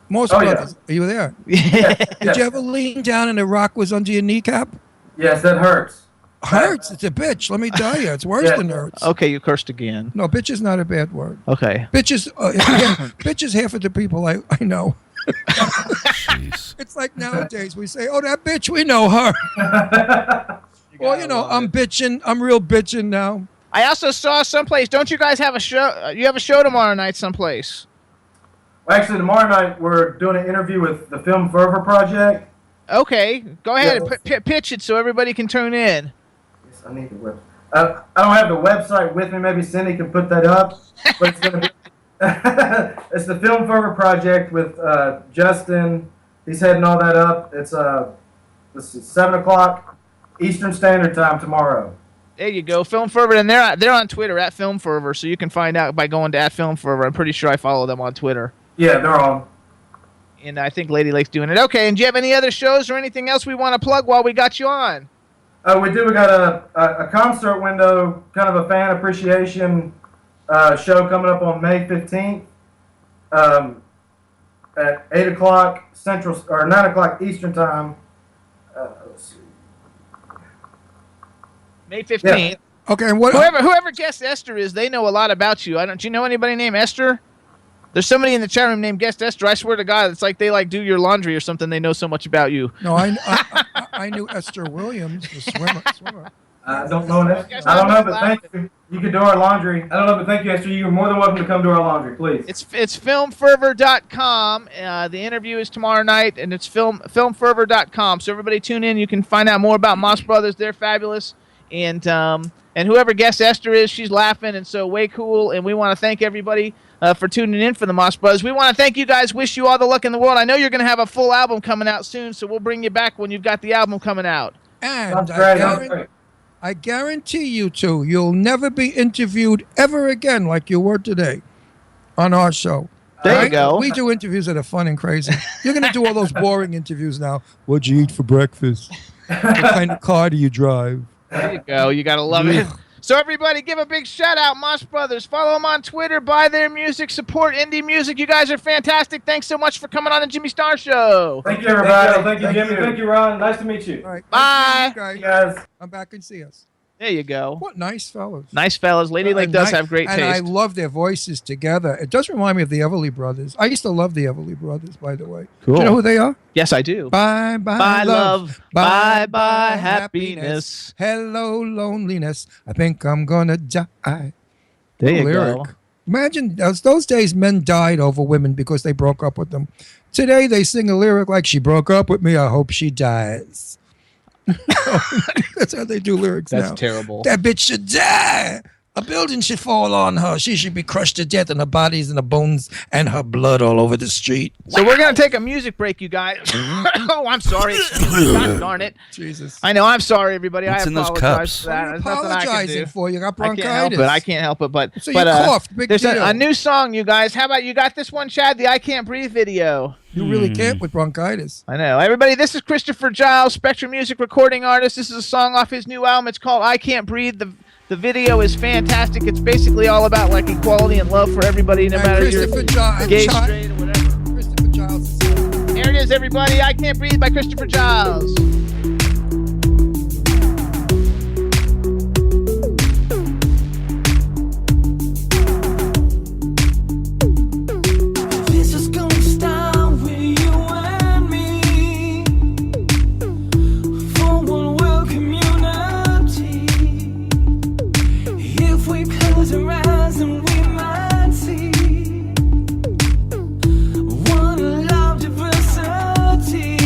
Most Oh, yeah. brothers. Are you there? Yeah. Did you ever lean down and a rock was under your kneecap? Yes, that hurts. Hurts. It's a bitch. Let me tell you. It's worse Yeah. than hurts. Okay, you cursed again. No, bitch is not a bad word. Okay. Bitch is, bitch is half of the people I know. Jeez. It's like nowadays we say, oh, that bitch, we know her. Well, I'm bitching. I'm real bitching now. I also saw someplace. Don't you guys have a show? You have a show tomorrow night someplace. Well, actually, tomorrow night we're doing an interview with the Film Fervor Project. Okay, go ahead Yeah. and pitch it so everybody can tune in. Yes, I need the website. I don't have the website with me. Maybe Cindy can put that up. But it's going to be It's the Film Fervor Project with Justin. He's heading all that up. It's 7 o'clock Eastern Standard Time tomorrow. There you go, Film Fervor, and they're on Twitter at Film Fervor, so you can find out by going to @Film Fervor. I'm pretty sure I follow them on Twitter. Yeah, they're on. And I think Lady Lake's doing it. Okay, and do you have any other shows or anything else we want to plug while we got you on? We do. We got a concert window, kind of a fan appreciation show coming up on May 15th at 8 o'clock Central or 9 o'clock Eastern Time. Let's see. May 15th. Yeah. Okay, and what? Whoever guest Esther is, they know a lot about you. Do you know anybody named Esther? There's somebody in the chat room named Guest Esther. I swear to God, it's like they do your laundry or something. They know so much about you. No, I knew Esther Williams, the swimmer. I don't know that. I don't know, but thank you. You can do our laundry. I don't know, but thank you, Esther. You're more than welcome to come do our laundry, please. It's filmfervor.com. The interview is tomorrow night, and it's filmfervor.com. So everybody tune in. You can find out more about Moss Brothers. They're fabulous. And whoever Guest Esther is, she's laughing, and so way cool. And we want to thank everybody for tuning in for the Moss Brothers. We want to thank you guys. Wish you all the luck in the world. I know you're going to have a full album coming out soon, so we'll bring you back when you've got the album coming out. And That's great. I guarantee you two, you'll never be interviewed ever again like you were today on our show. There you go. We do interviews that are fun and crazy. You're going to do all those boring interviews now. What'd you eat for breakfast? What kind of car do you drive? There you go. You got to love it. So everybody give a big shout out, Moss Brothers. Follow them on Twitter. Buy their music. Support indie music. You guys are fantastic. Thanks so much for coming on the Jimmy Star Show. Thank you, everybody. Thank you, Jimmy. Thank you, Ron. Nice to meet you. All right. Bye. Nice to meet you guys. Come back and see us. There you go. What nice fellas. Nice fellas. Lady Lake does have great taste. And I love their voices together. It does remind me of the Everly Brothers. I used to love the Everly Brothers, by the way. Cool. Do you know who they are? Yes, I do. Bye, Bye, love. Bye, bye, happiness. Hello, loneliness. I think I'm gonna die. There you Lyric. go. Imagine those days men died over women because they broke up with them. Today they sing a lyric like, she broke up with me, I hope she dies. That's how they do lyrics now. That's terrible. That bitch should die. A building should fall on her. She should be crushed to death, and her body's and her bones and her blood all over the street. So we're going to take a music break, you guys. Oh, I'm sorry. God darn it. Jesus. I know. I'm sorry, everybody. What's I in those apologize cups? for that. There's nothing I can Apologizing do. for you got I can't help bronchitis. it. I can't help it. But, So but, you coughed. Big there's deal. a new song, you guys. How about you got this one, Chad? The I Can't Breathe video. You really can't with bronchitis. I know. Everybody, this is Christopher Giles, Spectrum Music recording artist. This is a song off his new album. It's called I Can't Breathe. The video is fantastic. It's basically all about like equality and love for everybody, no matter you're gay, straight, or whatever. Christopher Giles. Here it is, everybody. I Can't Breathe by Christopher Giles. This is gonna start with you and me. For one world community. If we close our eyes and we might see one love diversity.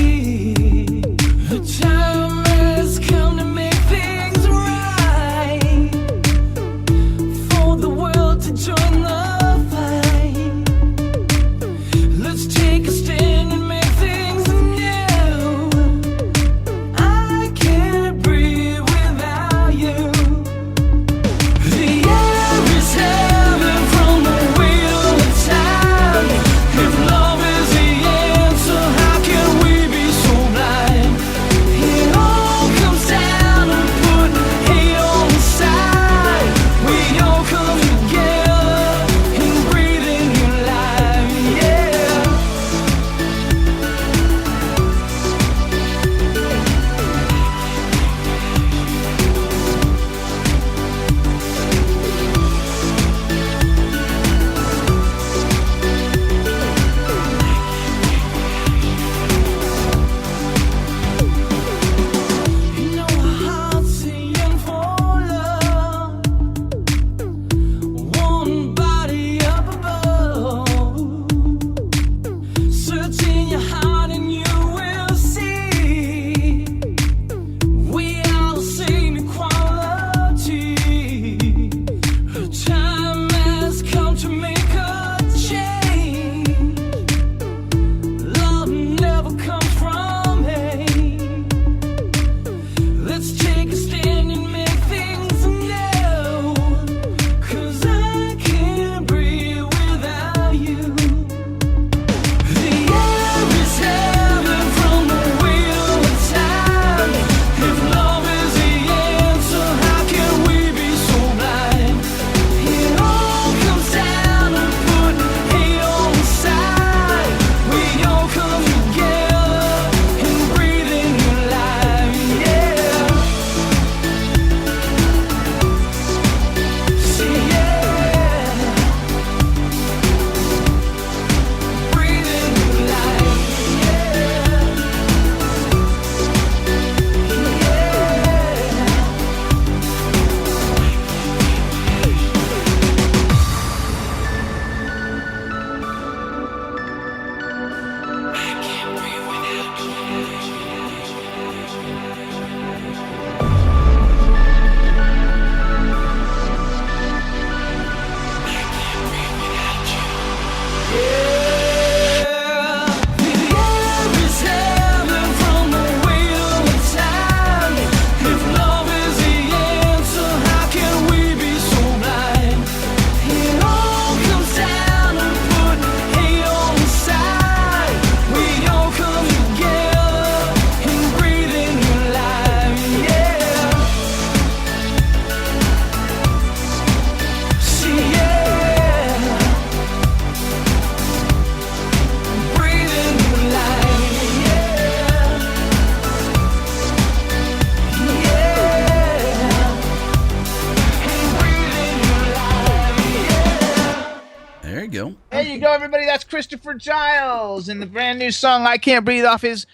go, everybody. That's Christopher Giles in the brand new song "I Can't Breathe" off his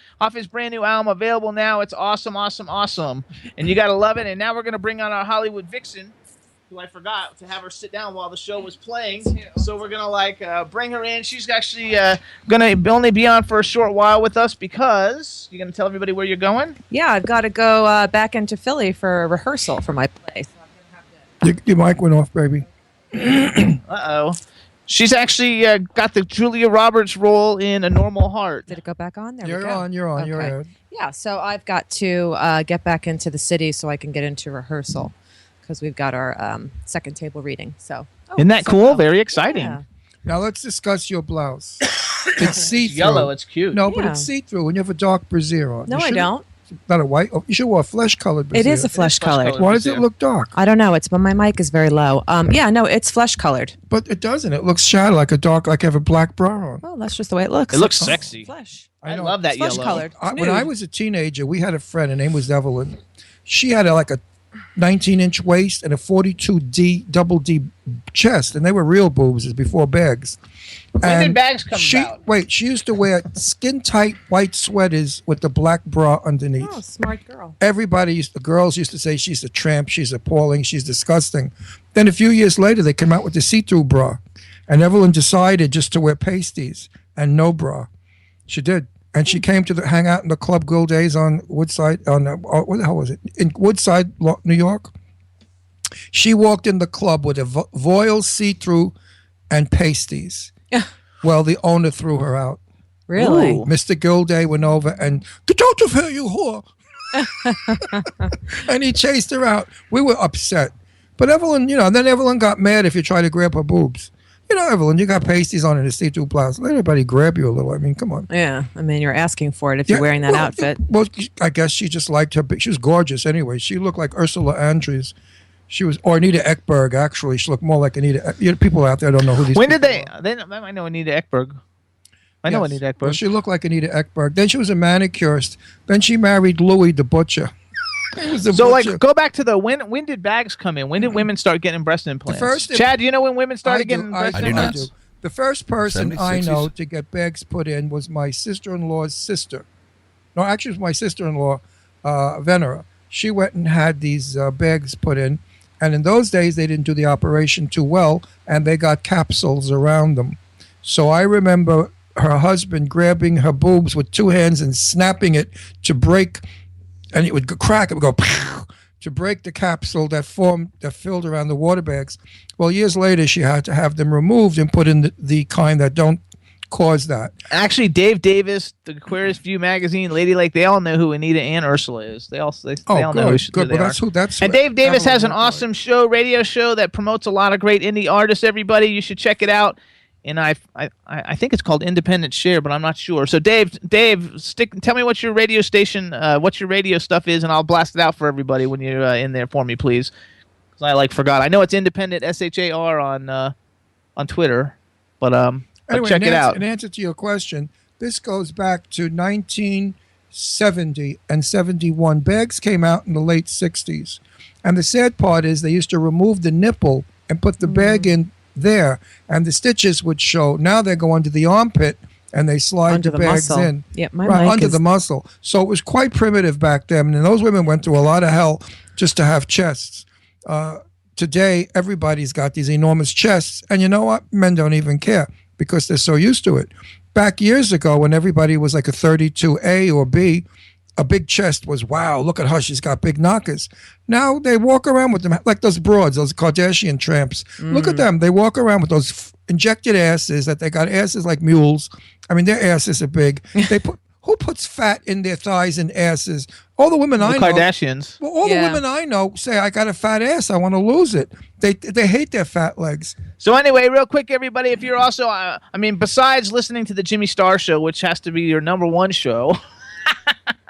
brand new album, available now. It's awesome, awesome, awesome, and you gotta love it. And now we're gonna bring on our Hollywood vixen, who I forgot to have her sit down while the show was playing. So we're gonna bring her in. She's actually gonna only be on for a short while with us because you're gonna tell everybody where you're going. Yeah, I've got to go back into Philly for a rehearsal for my play. Your mic went off, baby. Uh-oh. She's actually got the Julia Roberts role in A Normal Heart. Did it go back on? There You're we go. on. You're Okay. on. Yeah, so I've got to get back into the city so I can get into rehearsal because we've got our second table reading. So Isn't that cool? Very exciting. Yeah. Now let's discuss your blouse. It's see-through. Yellow. It's cute. No, but Yeah. it's see-through, and you have a dark brassiere on. No, You I should've- don't. Not a white. Oh, you should wear a flesh-colored It brassiere. is a flesh colored. Why does it look dark? I don't know. It's but my mic is very low. Yeah, no, it's flesh colored. But it doesn't. It looks shadow, like a dark, like I have a black bra on. Well, that's just the way it looks. It looks sexy. Flesh. I know. love that Flesh yellow. colored. When I was a teenager, we had a friend. Her name was Evelyn. She had like a 19-inch waist and a 42D double D chest, and they were real boobs. It's before bags. When did bags come about? Wait, she used to wear skin-tight white sweaters with the black bra underneath. Oh, smart girl. The girls used to say she's a tramp, she's appalling, she's disgusting. Then a few years later, they came out with the see-through bra, and Evelyn decided just to wear pasties and no bra. She did, and she came to hang out in the Club Girl Days on Woodside. Where the hell was it? In Woodside, New York. She walked in the club with a voile see-through and pasties. Well, the owner threw her out. Really? Ooh. Mr. Gilday went over and, get out of here, you whore. And he chased her out. We were upset. But Evelyn, then Evelyn got mad if you tried to grab her boobs. Evelyn, you got pasties on in a see-through blouse. Let everybody grab you a little. I mean, come on. Yeah, I mean, you're asking for it if you're wearing that outfit. Well, I guess she just liked her. She was gorgeous anyway. She looked like Ursula Andrews. She was, or Anita Ekberg, actually. She looked more like Anita. People out there don't know who these When people did they? are. I know Anita Ekberg. I know Yes. Anita Ekberg. Well, she looked like Anita Ekberg. Then she was a manicurist. Then she married Louis the Butcher. He was a So, butcher. go back to when did bags come in? When did women start getting breast implants? first- Chad, do you know when women started I do, getting breast I do implants? not. The first person I 76s. know to get bags put in was my sister-in-law's sister. No, actually, it was my sister-in-law, Venera. She went and had these bags put in. And in those days, they didn't do the operation too well, and they got capsules around them. So I remember her husband grabbing her boobs with two hands and snapping it to break, and it would crack. It would go pow, to break the capsule that filled around the water bags. Well, years later, she had to have them removed and put in the kind that don't cause that. Actually, Dave Davis, the Aquarius View magazine, Ladylake, they all know who Anita and Ursula is. They all know who good. they Well, are. that's And Dave Davis Evelyn has an looked like. awesome radio show that promotes a lot of great indie artists. Everybody, you should check it out. And I think it's called Independent Share, but I'm not sure. So Dave, tell me what your radio station, what your radio stuff is, and I'll blast it out for everybody when you're in there for me, please. Because I forgot. I know it's Independent SHAR on Twitter, but Anyway, check it out. In answer to your question, this goes back to 1970 and 71. Bags came out in the late 60s. And the sad part is they used to remove the nipple and put the bag in there, and the stitches would show. Now they go under the armpit and they slide Under the the bags muscle. in. Yeah, my right, mic under is- the muscle. So it was quite primitive back then, and those women went through a lot of hell just to have chests. Today, everybody's got these enormous chests, and you know what? Men don't even care because they're so used to it. Back years ago, when everybody was like a 32A or B, a big chest was, wow, look at her, she's got big knockers. Now they walk around with them like those broads, those Kardashian tramps. Look at them. They walk around with those injected asses that they got asses like mules. I mean, their asses are big. Who puts fat in their thighs and asses? All the women I The know. Kardashians. Well, all the Yeah. women I know say, I got a fat ass, I want to lose it. They hate their fat legs. So anyway, real quick, everybody, if you're also, besides listening to the Jimmy Star Show, which has to be your number one show,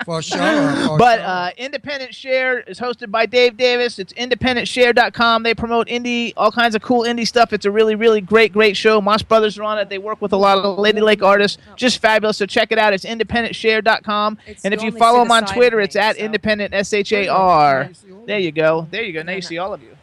For sure. but Independent Share is hosted by Dave Davis. It's independentshare.com. They promote all kinds of cool indie stuff. It's a really, really great show. Moss Brothers are on it. They work with a lot of Lady Lake artists. Just fabulous. So check it out. It's independentshare.com. It's And if you you only follow see them the on side Twitter, of it's me, at so- independent SHAR. There you go. Now you see all of you.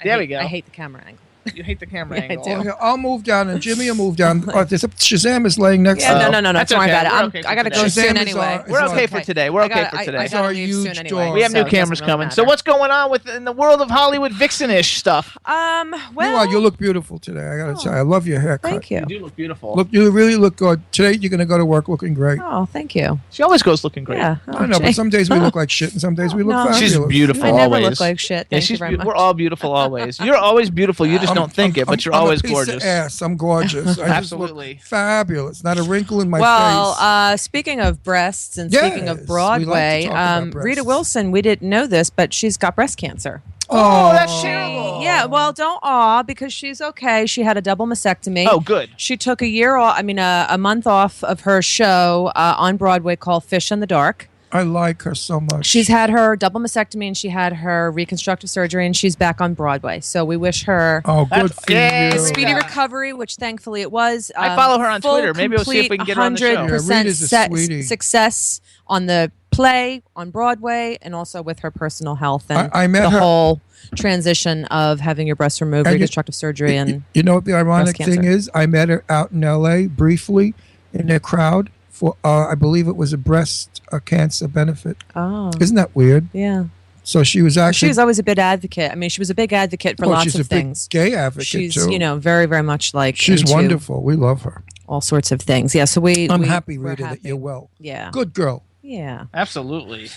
There we go. I hate the camera angle. You hate the camera Yeah, I angle. do. Oh, yeah, I'll move down, and Jimmy will move down. Shazam is laying next Yeah, to no, me. no. That's Don't worry okay. about it. We're okay for I gotta today. go Shazam soon is anyway. our- We're It's okay for today. We're okay for today. I It's our gotta leave soon huge anyway. dog. We have so new it doesn't cameras really coming. So matter. what's going on in the world of Hollywood vixenish stuff? Meanwhile, Well, you look beautiful today. I gotta tell you, I love your haircut. thank you. You do look beautiful. Look, you really look good. Today, you're gonna go to work looking great. Oh, thank you. She always goes looking great. Yeah. I know, but some days we look like shit, and some days we look No. fabulous. She's beautiful I never always. look like shit. Yeah, Thank you very much. We're all beautiful always. You're always beautiful. You just don't think it, but you're I'm always a piece gorgeous. Of ass. I'm gorgeous. I just Absolutely. look fabulous. Not a wrinkle in my Well, face. speaking of breasts and Yes, speaking we of like to Broadway, talk about breasts. Rita Wilson, we didn't know this, but she's got breast cancer. Oh, that's terrible. Yeah, well, don't because she's okay. She had a double mastectomy. Oh, good. She took a month off of her show on Broadway called Fish in the Dark. I like her so much. She's had her double mastectomy and she had her reconstructive surgery and she's back on Broadway. So we wish her Oh, good for yeah, you. speedy Yeah. recovery, which thankfully it was. I follow her on full, Twitter. Maybe we'll see if we can get her on the show. 100% Yeah, Rita's a sweetie. success on the play on Broadway and also with her personal health and I met the her- whole transition of having your breast removed, And you- reconstructive surgery, and You know what the ironic breast thing cancer. is? I met her out in L.A. briefly in a crowd for, I believe it was a breast cancer benefit. oh Isn't that weird? yeah. So she was She actually. was always a big advocate. I mean, she was a big advocate for well, lots she's of a big things. gay advocate She's, too. very, very much like She's into wonderful. We love her. all sorts of things. Yeah, so I'm we're happy, Rita, happy. that you're well. Yeah. Good girl. Yeah. Absolutely.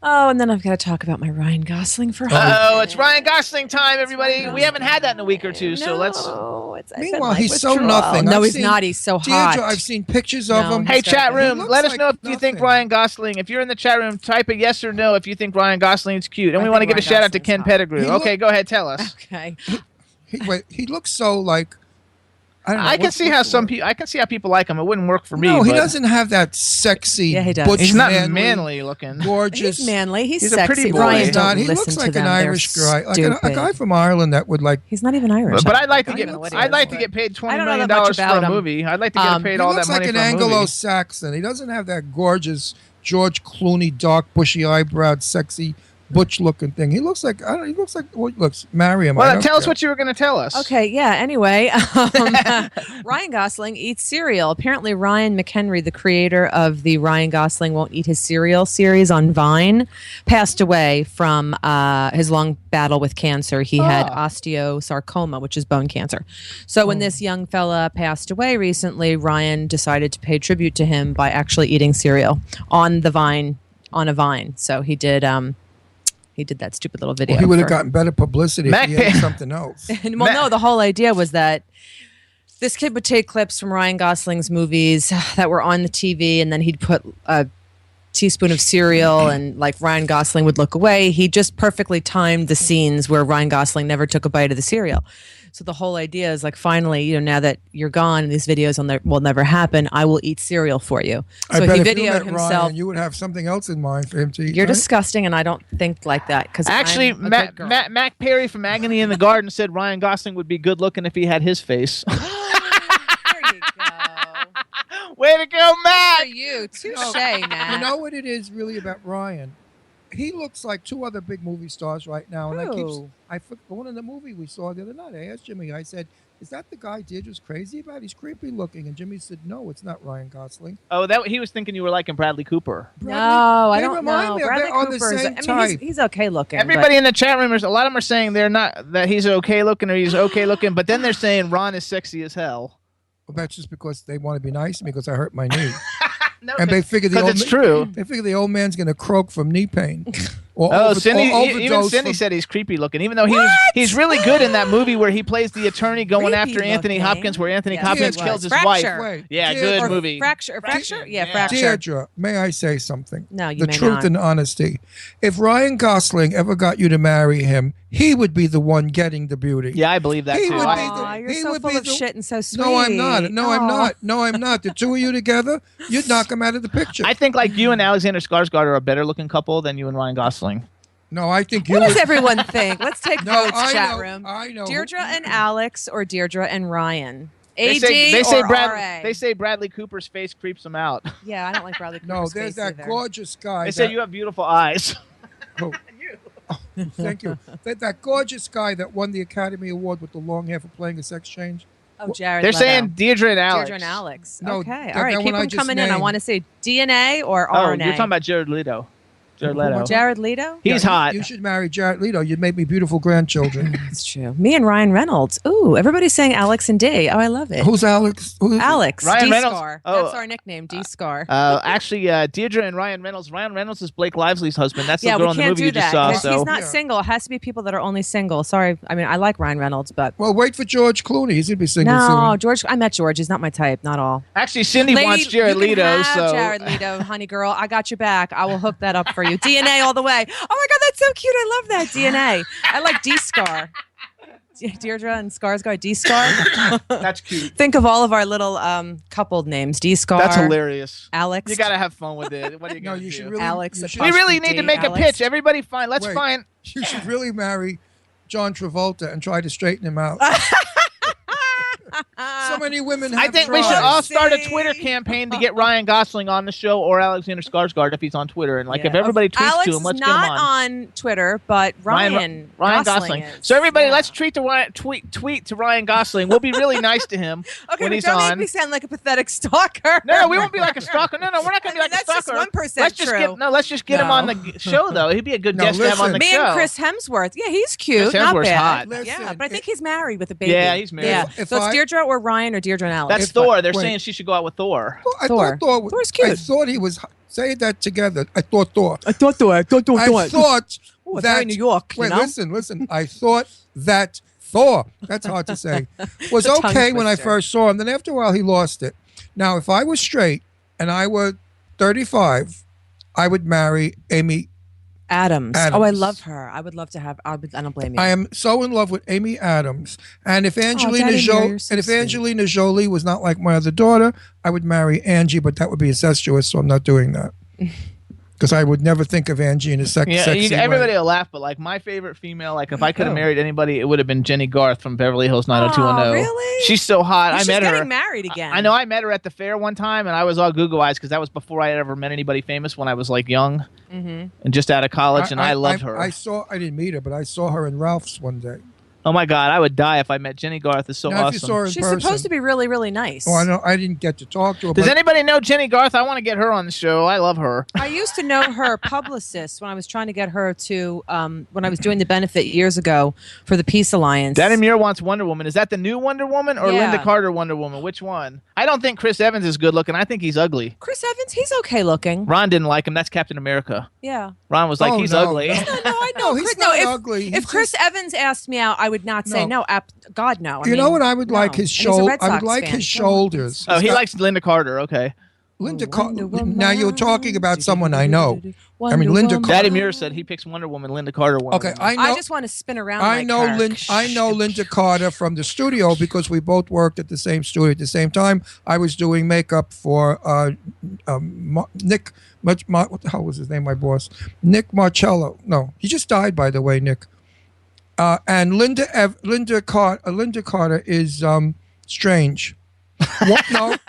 Oh, and then I've got to talk about my Ryan Gosling for Oh, it's Ryan Gosling time, everybody. We haven't had that in a week or two, so let's. Meanwhile, he's so nothing. No, I've he's seen- not. He's so Deirdre, hot. I've seen pictures of No, him. Hey, He's chat got- he room, looks let us like know if you think nothing. Ryan Gosling. If you're in the chat room, type a yes or no if you think Ryan Gosling's cute. And I we want to think give a Ryan shout out to Gosling's Ken hot. Pettigrew. He Okay, go ahead, tell us. Okay. He looks so like. I don't know. I can see how some people. I can see how people like him. It wouldn't work for me. No, he but doesn't have that sexy. Yeah, he does. butch, He's not manly, manly looking. gorgeous. He's manly. He's He's a sexy. pretty boy. Ryan, He's don't not. He listen looks to like them. an They're Irish guy, like a stupid. guy from Ireland that would like. He's not even Irish. But I'd like to I get. don't know what he I'd is, like to but- get paid $20 I don't know million that much for about a him. movie. I'd like to get paid He all that looks like money an for a movie. Anglo-Saxon. He doesn't have that gorgeous George Clooney, dark, bushy eyebrows, sexy, butch-looking thing. He looks like. I don't. He looks like. Well, looks. Marry him. I Well, don't tell us care. what you were going to tell us. Okay, yeah. Anyway, Ryan Gosling eats cereal. Apparently, Ryan McHenry, the creator of the Ryan Gosling Won't Eat His Cereal series on Vine, passed away from his long battle with cancer. He had osteosarcoma, which is bone cancer. So when this young fella passed away recently, Ryan decided to pay tribute to him by actually eating cereal on the Vine, on a Vine. So he did. He did that stupid little video. Well, he would have for- gotten better publicity Mac if he ate Pa- something else. And, well, no, the whole idea was that this kid would take clips from Ryan Gosling's movies that were on the TV, and then he'd put a teaspoon of cereal, and like Ryan Gosling would look away. He just perfectly timed the scenes where Ryan Gosling never took a bite of the cereal. So the whole idea is like, finally, now that you're gone and these videos will never happen, I will eat cereal for you. I So bet he if you videoed met himself. Ryan, you would have something else in mind for him to eat. You're right? disgusting, and I don't think like that. Because Actually, I'm a Mac, good girl. Mac Perry from Agony in the Garden said Ryan Gosling would be good looking if he had his face. There you go. Way to go, For Mac! you, touche, You Nat. know what it is really about Ryan? He looks like two other big movie stars right now, and Who? I forgot one in the movie we saw the other night. I asked Jimmy. I said, "Is that the guy Deirdre's crazy about? He's creepy looking." And Jimmy said, "No, it's not Ryan Gosling." Oh, that he was thinking you were liking Bradley Cooper. No, I they don't remind know. me of- Bradley they're on the Cooper is. same I mean, type. he's okay looking. Everybody in the chat room, a lot of them are saying they're not that he's okay looking or he's okay looking, but then they're saying Ron is sexy as hell. Well, that's just because they want to be nice to me because I hurt my knee, No, and they figure the because old it's true. They figure the old man's going to croak from knee pain. Or Oh, over- Cindy, or even overdose Cindy from- said he's creepy looking, even though he's really good in that movie where he plays the attorney going Creepy after Anthony looking. Hopkins, where Anthony Yes, Hopkins he kills was. his Fracture. wife. Wait, Yeah, Deirdre- good movie. Fracture. Yeah. Fracture. Deirdre, may I say something? No, you the may truth not. and honesty. If Ryan Gosling ever got you to marry him, he would be the one getting the beauty. Yeah, I believe that He too. would I- be Aw, the- you're he so would full be of the- shit and so sweet. No, I'm not. No, I'm Aw. not. No, I'm not. The two of you together, you'd knock him out of the picture. I think like you and Alexander Skarsgård are a better looking couple than you and Ryan Gosling. no, I think you What does would. everyone think? Let's take No, votes, I chat know, room. I know. Deirdre and Alex, or Deirdre and Ryan? They AD say or RA? They say Bradley Cooper's face creeps him out. Yeah, I don't like Bradley Cooper's No, there's face that either. gorgeous guy. They say that- you have beautiful eyes. who? Thank you. That gorgeous guy that won the Academy Award with the long hair for playing a sex change. Oh, Jared. They're Leto. saying Deirdre and Alex. Deirdre and Alex. No, Okay. that All right. one Keep I them just coming in. I named. want to say DNA or Oh, RNA. you're talking about Jared Leto. Jared Leto. Jared Leto? He's Yeah, hot. You should marry Jared Leto. You'd make me beautiful grandchildren. That's true. Me and Ryan Reynolds. Ooh, everybody's saying Alex and D. Oh, I love it. Who's Alex? Alex? Ryan Reynolds. D-Scar. Oh. That's our nickname, D-Scar. Actually, Deirdre and Ryan Reynolds. Ryan Reynolds is Blake Lively's husband. That's yeah, the girl we in the can't movie do you just that saw. because So he's not Yeah. single. It has to be people that are only single. Sorry. I mean, I like Ryan Reynolds, but Well, wait for George Clooney. He's gonna be single no, soon. George. I met George. He's not my type. Not all. actually, Cindy Lady, wants Jared you can Leto. have So Jared Leto, honey girl. I got your back. I will hook that up for you. DNA all the way. Oh my God, that's so cute. I love that DNA. I like D-Scar. Deirdre and Skarsgård. D-Scar. that's cute. Think of all of our little coupled names. D-Scar. That's hilarious. Alex. You gotta have fun with it. What are you No, gonna you do? should really. Alex. you should- We really need to make a Alex. pitch. Everybody, find. Let's Wait. find. You should really marry John Travolta and try to straighten him out. So many women have I think we should tried. all start a See? Twitter campaign to get Ryan Gosling on the show or Alexander Skarsgård if he's on Twitter. And like, if Yeah. everybody tweets Alex to him, let's is get him not on. Twitter, but Ryan Gosling. is. So everybody, Yeah. let's tweet to Ryan Gosling. We'll be really nice to him Okay, when but he's don't make on. me sound like a pathetic stalker. No, we won't be like a stalker. No, we're not going to be like a That's just stalker. 1% let's just true. let's just get him No. on the show though. He'd be a good No, guest to have on the listen. Me show. and Chris Hemsworth. Yeah, he's cute. Chris Not Hemsworth's bad. hot. Yeah, Listen, but I think he's married with a baby. Yeah, he's married. Yeah. If So it's I- Deirdre or Ryan or Deirdre and Alex. That's If Thor. I- They're wait. saying she should go out with Thor. Well, I Thor. thought Thor's cute. I thought he was. Say that together. I thought Thor. I thought I thought Ooh, that very New York. Wait, you know? listen. I thought that Thor. That's hard to say. Was It's a tongue okay when I twister. first saw him. Then after a while, he lost it. Now, if I was straight and I were 35, I would marry Amy. Adams. Adams. Oh, I love her. I would love to have. I don't blame you. I am so in love with Amy Adams. And if Angelina Daddy, Jolie, you're so and if sweet. Angelina Jolie was not like my other daughter, I would marry Angie. But that would be incestuous, so I'm not doing that. Because I would never think of Angie in a sexy everybody way. will laugh, but like my favorite female, like if I could have married anybody, it would have been Jenny Garth from Beverly Hills 90210. Oh, really? She's so hot. Well, I she's met her. getting married again. I know. I met her at the fair one time, and I was all Google eyes because that was before I had ever met anybody famous when I was like young and just out of college, and I loved her. I didn't meet her, but I saw her in Ralph's one day. Oh my God, I would die if I met Jenny Garth. Is so Now, awesome. if you saw her in She's person, supposed to be really, really nice. Oh, I know. I didn't get to talk to her. Does but anybody know Jenny Garth? I want to get her on the show. I love her. I used to know her publicist when I was trying to get her to when I was doing the benefit years ago for the Peace Alliance. Danny Muir wants Wonder Woman. Is that the new Wonder Woman or Yeah. Linda Carter Wonder Woman? Which one? I don't think Chris Evans is good looking. I think he's ugly. Chris Evans, he's okay looking. Ron didn't like him. That's Captain America. Yeah. Ron was like, Oh, he's no, ugly. no. No, I know. No, he's Chris, not if, ugly. If He's Chris Evans asked me out, I would not say No. no. God, no. I You know mean, what I would like? no. His And he's a shoulder. Red I would Sox like fan. his shoulders. Oh, he He's got- likes Linda Carter. Okay. Linda. Wonder Woman. Now you're talking about someone I know. I mean, Wonder Linda Woman. Daddy Muir said he picks Wonder Woman. Linda Carter. Wonder Okay, Woman. I know. I just want to spin around. like her. I know Linda Carter from the studio because we both worked at the same studio at the same time. I was doing makeup for Nick. What the hell was his name? My boss, Nick Marcello. No, he just died, by the way, Nick. And Linda Carter is strange.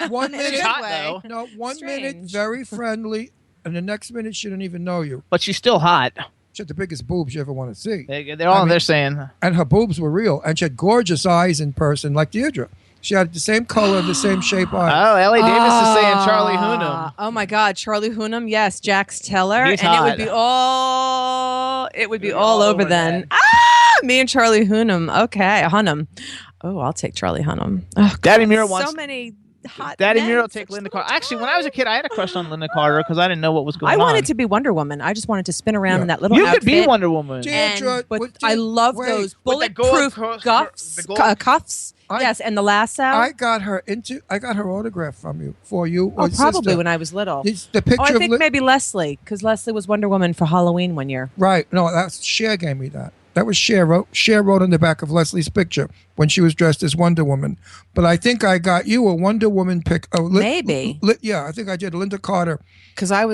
One In a minute, good hot, way. though. no, 1 minute Strange. very friendly, and the next minute she didn't even know you. But she's still hot. She had the biggest boobs you ever want to see. They're all they're saying. And her boobs were real. And she had gorgeous eyes in person, like Deirdre. She had the same color, the same shape eyes. Oh, Ellie Davis is saying Charlie Hunnam. Oh my God, Charlie Hunnam. Yes, Jax Teller, He's and hot. it would be all over then. Ah, me and Charlie Hunnam. Okay, Hunnam. Oh, I'll take Charlie Hunnam. Oh, Daddy God, Muir wants. so many hot. Daddy men, Muir will take such Linda little Carter. Actually, when I was a time. kid, I had a crush on Linda Carter because I didn't know what was going I on. wanted to be Wonder Woman. I just wanted to spin around in that little You outfit. could be Wonder Woman. Deirdre, But what I did- love wait, those with the bulletproof gold cuffs. the gold- Cuffs. Yes, and the lasso. I got her autograph from you for you. oh, or probably sister. when I was little. It's the picture Oh, I of think maybe Leslie, because Leslie was Wonder Woman for Halloween one year. right. No, that's Cher gave me that. That was Cher wrote. Cher wrote on the back of Leslie's picture when she was dressed as Wonder Woman. But I think I got you a Wonder Woman pic. Maybe. Yeah, I think I did. Linda Carter. Because I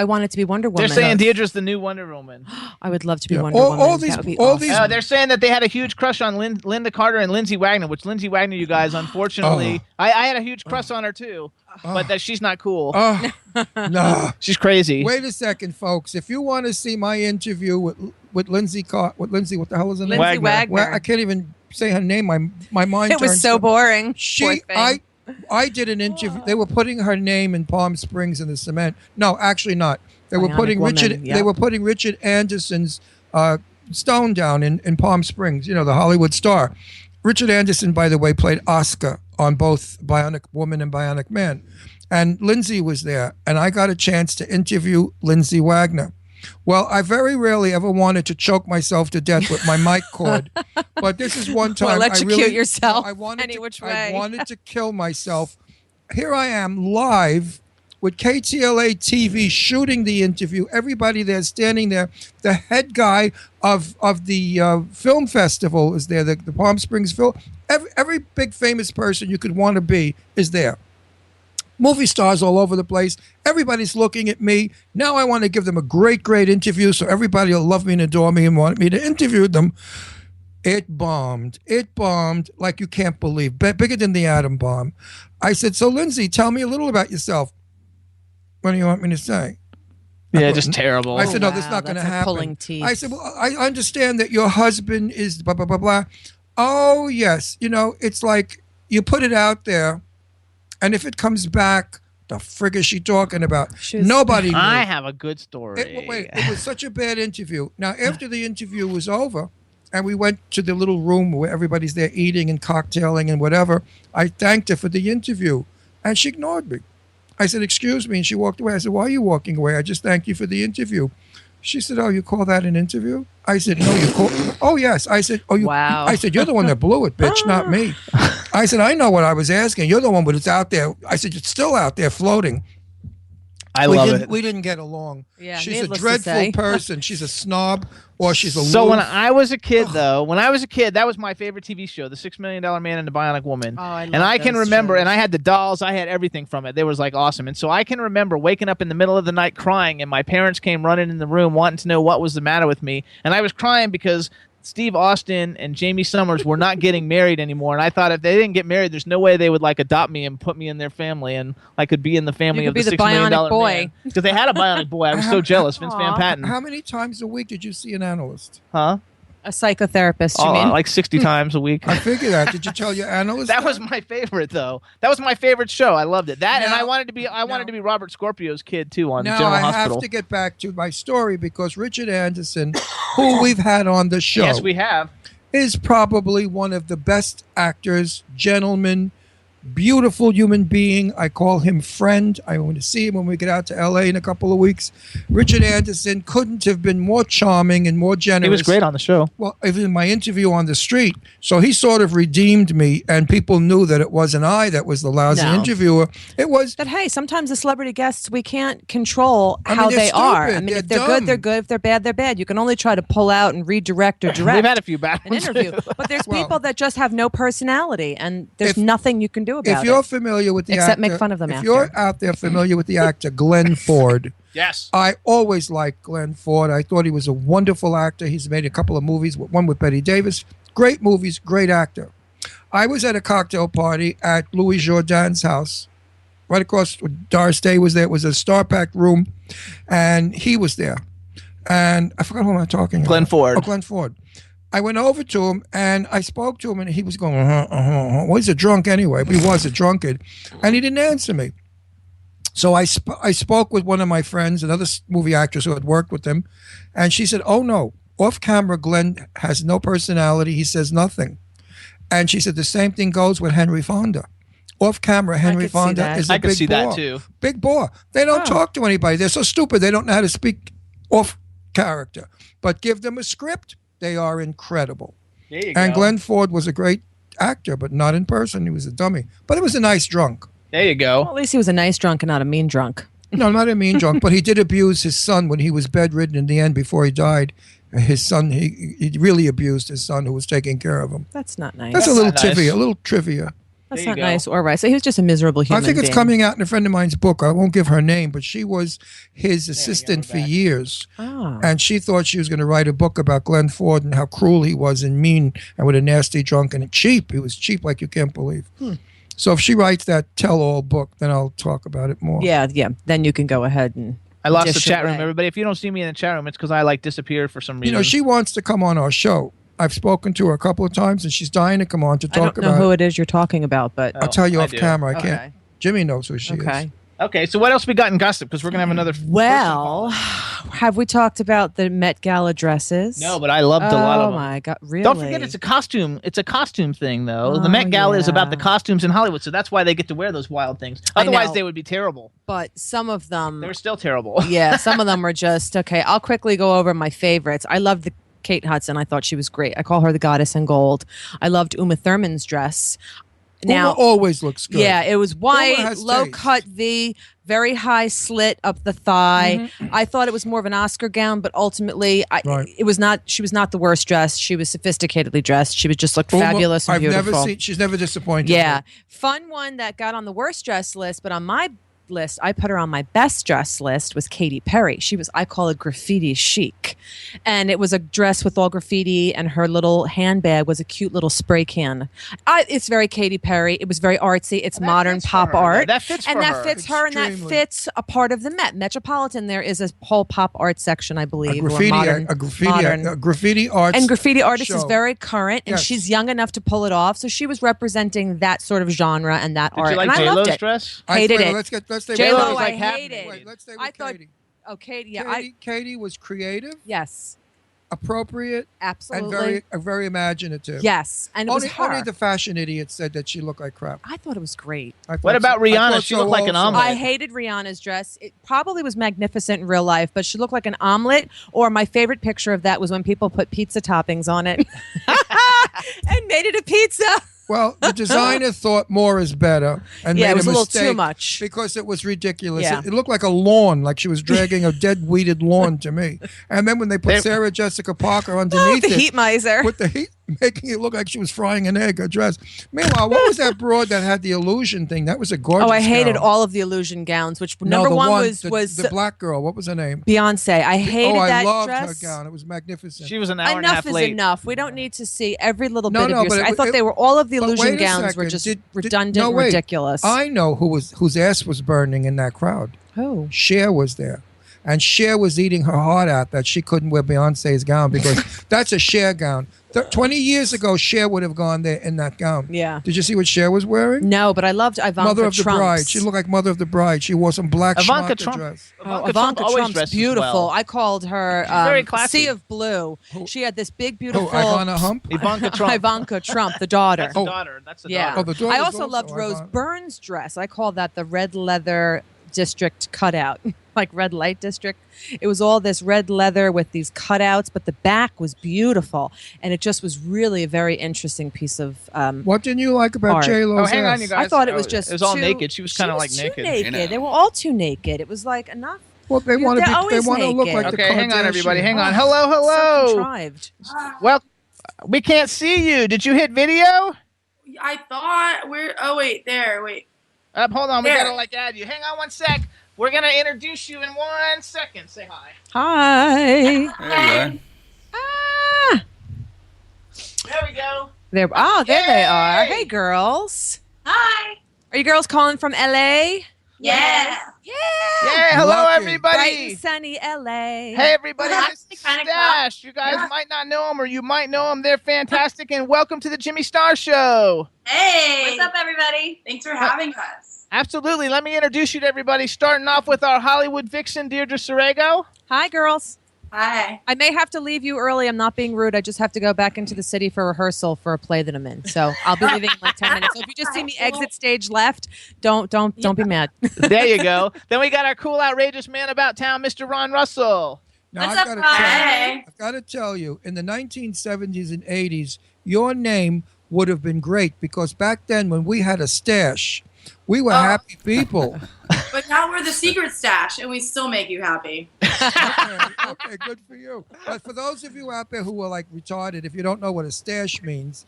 wanted to be Wonder Woman. They're saying Deirdre's the new Wonder Woman. I would love to be Yeah. Wonder All Woman. these- That would be all awesome. these- They're saying that they had a huge crush on Linda Carter and Lindsay Wagner, which Lindsay Wagner, you guys, unfortunately, I had a huge crush on her too, but that she's not cool. Oh, no. She's crazy. Wait a second, folks. If you want to see my interview with with Lindsay with Lindsay. What the hell is her name? Lindsay Wagner. Well, I can't even say her name. My mind. It was turns so to- boring. Poor She, thing. I did an interview. They were putting her name in Palm Springs in the cement. No, actually not. They were Bionic putting Woman, Richard. yep. They were putting Richard Anderson's stone down in Palm Springs. You know, the Hollywood star. Richard Anderson, by the way, played Oscar on both Bionic Woman and Bionic Man. And Lindsay was there, and I got a chance to interview Lindsay Wagner. Well, I very rarely ever wanted to choke myself to death with my mic cord, but this is one time electrocute I really, yourself I wanted any to, which I way. wanted to kill myself. Here I am live with KTLA TV shooting the interview. Everybody there standing there. The head guy of the film festival is there. The Palm Springs Film. Every big famous person you could want to be is there. Movie stars all over the place. Everybody's looking at me. Now I want to give them a great, great interview so everybody will love me and adore me and want me to interview them. It bombed. It bombed like you can't believe. Bigger than the atom bomb. I said, so Lindsay, tell me a little about yourself. What do you want me to say? Yeah, just terrible. I said, no, wow, that's not going to that's like happen. pulling teeth. I said, well, I understand that your husband is blah, blah, blah, blah. Oh, yes. You know, it's like you put it out there, and if it comes back, the frig is she talking about? Nobody knew. I have a good story. It was such a bad interview. Now, after the interview was over, and we went to the little room where everybody's there eating and cocktailing and whatever, I thanked her for the interview, and she ignored me. I said, excuse me, and she walked away. I said, why are you walking away? I just thanked you for the interview. She said, oh, you call that an interview? I said, no, you call. Oh, yes. I said, oh, you. Wow. I said, you're the one that blew it, bitch, not me. I said, I know what I was asking. You're the one that's out there. I said, it's still out there floating. I love it. We didn't get along. Yeah, She's a needless to dreadful say. person. She's a snob, or she's a So when loof. I was a kid, though, that was my favorite TV show, The $6 Million Man and the Bionic Woman. Oh, I and love I can those remember, shows. and I had the dolls, I had everything from it. They was like awesome. And so I can remember waking up in the middle of the night crying, and my parents came running in the room wanting to know what was the matter with me. And I was crying because Steve Austin and Jamie Summers were not getting married anymore, and I thought if they didn't get married, there's no way they would like adopt me and put me in their family, and I could be in the family You of could the be the $6 million bionic boy. man. Because they had a bionic boy. I was so jealous. Vince Van Aw. Patten. How many times a week did you see an analyst? Huh? A psychotherapist, you Oh, mean? like 60 times a week. I figured that. Did you tell your analyst? That was my favorite, though. That was my favorite show. I loved it. That and Now- I wanted to be Robert Scorpio's kid too on Now General I Hospital. have to get back to my story because Richard Anderson, who we've had on the show, Yes, we have. is probably one of the best actors, gentleman, beautiful human being. I call him friend. I want to see him when we get out to LA in a couple of weeks. Richard Anderson couldn't have been more charming and more generous. He was great on the show. Well, even in my interview on the street. So he sort of redeemed me, and people knew that it wasn't I that was the lousy No. interviewer. It was. But hey, sometimes the celebrity guests, we can't control I mean, how they're they are. I stupid. mean, if They're they're good, they're dumb. good. If they're bad, they're bad. You can only try to pull out and redirect or direct We've had a few bad an ones. interview. But there's Well, people that just have no personality, and there's if- nothing you can do about If you're it. familiar with the Except actor, make fun of them if after. you're out there familiar with the actor Glenn Ford, Yes. I always liked Glenn Ford. I thought he was a wonderful actor. He's made a couple of movies, one with Betty Davis. Great movies, great actor. I was at a cocktail party at Louis Jourdain's house. Right across, Doris Day was there. It was a star-packed room, and he was there. And I forgot who am I talking about. Glenn Ford. Oh, Glenn Ford. I went over to him, and I spoke to him, and he was going, Well, he's a drunk anyway, but he was a drunkard. And he didn't answer me. So I spoke with one of my friends, another movie actress who had worked with him, and she said, oh, no, off camera, Glenn has no personality. He says nothing. And she said the same thing goes with Henry Fonda. Off camera, Henry could see Fonda that. is a I could big see bore. that too. Big bore. They don't talk to anybody. They're so stupid. They don't know how to speak off character. But give them a script, they are incredible. There you And go. Glenn Ford was a great actor, but not in person. He was a dummy. But it was a nice drunk. There you Well, go. at least he was a nice drunk and not a mean drunk. No, not a mean drunk, but he did abuse his son when he was bedridden in the end before he died. His son, he really abused his son who was taking care of him. That's not nice. That's a little not nice. trivia, a little trivia. That's There you not go. nice or right. So he was just a miserable human I think it's being. coming out in a friend of mine's book. I won't give her name, but she was his assistant for years. Oh. And she thought she was going to write a book about Glenn Ford and how cruel he was and mean and with a nasty drunk and cheap. He was cheap like you can't believe. So if she writes that tell-all book, then I'll talk about it more. Yeah. Then you can go ahead and I lost the Dish chat room, away. everybody. If you don't see me in the chat room, it's because I disappeared for some reason. You know, she wants to come on our show. I've spoken to her a couple of times, and she's dying to come on to I don't talk know about who it. it is you're talking about, but I'll tell you I off do. camera. I Okay. can't. Jimmy knows who she is. okay. Okay, so what else we got in gossip? Because we're gonna have another. Well, have we talked about the Met Gala dresses? No, but I loved a lot of Oh them. my god! Really? Don't forget, it's a costume. It's a costume thing, though. the Oh, Met Gala is about the yeah. costumes in Hollywood, so that's why they get to wear those wild things. I Otherwise, know. they would be terrible. But some of them, They're still terrible. yeah, some of them were just okay. I'll quickly go over my favorites. I loved the Kate Hudson. I thought she was great. I call her the goddess in gold. I loved Uma Thurman's dress. Uma always looks good. Yeah, it was white, has low taste. cut V, very high slit up the thigh. I thought it was more of an Oscar gown, but ultimately, Right. it was not. She was not the worst dressed. She was sophisticatedly dressed. She was just looked fabulous and I've beautiful. never seen. She's never disappointed. Yeah, me. fun one that got on the worst dress list, but on my list, I put her on my best dress list was Katy Perry. She was, I call it graffiti chic, and it was a dress with all graffiti, and her little handbag was a cute little spray can. It's very Katy Perry. It was very artsy. It's modern fits for pop her. art. That fits and for that her. fits her, and that Extremely. fits a part of the Metropolitan. There is a whole pop art section, I believe, or graffiti, modern, a graffiti, modern. a graffiti arts. And graffiti artist is show. very current, and Yes. she's young enough to pull it off. So she was representing that sort of genre and that Did art. you like and I J-Lo's loved it. dress? Hated it. Let's stay with J-Lo, Katie. I like half hated. Wait, let's stay with I thought, Katie. oh, Katie, yeah, Katie was creative, yes, appropriate, absolutely, and very imaginative. yes, and it Only, was her. only the fashion idiots said that she looked like crap. I thought it was great. I thought What about so- I Rihanna? thought She so looked like an also. omelet. I hated Rihanna's dress. It probably was magnificent in real life, but she looked like an omelet. Or my favorite picture of that was when people put pizza toppings on it and made it a pizza. Well, the designer thought more is better, and Yeah, made it was a little mistake too much. because it was ridiculous. Yeah. It looked like a lawn, like she was dragging a dead weeded lawn to me. And then when they put Sarah Jessica Parker underneath the it, heat miser. with the heat, making it look like she was frying an egg, her dress. Meanwhile, what was that broad that had the illusion thing? That was a gorgeous. Oh, I hated gown. all of the illusion gowns. Which No, number the one the, was the black girl. What was her name? Beyonce. I hated I that loved dress. her gown. It was magnificent. She was an hour and a Enough half is late. enough. We don't need to see every little No, bit no, of but your. it- I thought it- they were all of the but illusion wait a gowns were second. just Did- redundant, no, and wait. ridiculous. I know whose ass was burning in that crowd. Who? Cher was there. And Cher was eating her heart out that she couldn't wear Beyonce's gown because that's a Cher gown. 20 years ago, Cher would have gone there in that gown. Yeah. Did you see what Cher was wearing? No, but I loved Ivanka Mother of the Trump's. Bride. She looked like Mother of the Bride. She wore some black Ivanka schmucker Trump. dress. Ivanka always Trump's dresses beautiful. well. I called her very classy. Sea of Blue. She had this big, beautiful Ivana Hump? Ivanka Trump. Ivanka Trump, the daughter. That's the daughter. That's the Yeah. daughter. Oh, the daughter's I also also loved Rose Ivana. Byrne's dress. I call that the red leather district cutout, like red light district. It was all this red leather with these cutouts, but the back was beautiful, and it just was really a very interesting piece of. What didn't you like about Art. J-Lo's Oh, hang on, ass? you guys. I thought it was Oh, just. It was all too- naked. She was kind of like too naked. naked. You know. They were all too naked. It was like enough. Well, they want to They're be. They always want to look naked. like the Okay, hang on, everybody. Kardashians. Hang on. Hello, So hello. contrived. Well, we can't see you. Did you hit video? I thought we're. Oh wait, there. Wait. Hold on. We There. gotta add you. Hang on one sec. We're gonna introduce you in 1 second. Say hi. Hi. There you are. Ah. There we go. There they are. Yay! Hey, girls. Hi. Are you girls calling from LA? Yes. Yeah. Yeah. Hello, Lucky. everybody. Bright and sunny LA. Hey, everybody, Well, this is that's kinda Stash. You guys might not know them, or you might know them. They're fantastic, and welcome to the Jimmy Star Show. Hey. What's up, everybody? Thanks for having us. Absolutely. Let me introduce you to everybody, starting off with our Hollywood vixen, Deirdre Sorego. Hi, girls. Hi. I may have to leave you early. I'm not being rude. I just have to go back into the city for rehearsal for a play that I'm in. So I'll be leaving in like 10 minutes. So if you just see me exit stage left, don't be mad. There you go. Then we got our cool, outrageous man about town, Mr. Ron Russell. Now, What's I've up, gotta Ron? tell you- Hey. I've got to tell you, in the 1970s and 80s, your name would have been great because back then when we had a stash, we were happy people. But now we're the secret stash, and we still make you happy. Okay, good for you. But for those of you out there who are like retarded, if you don't know what a stash means,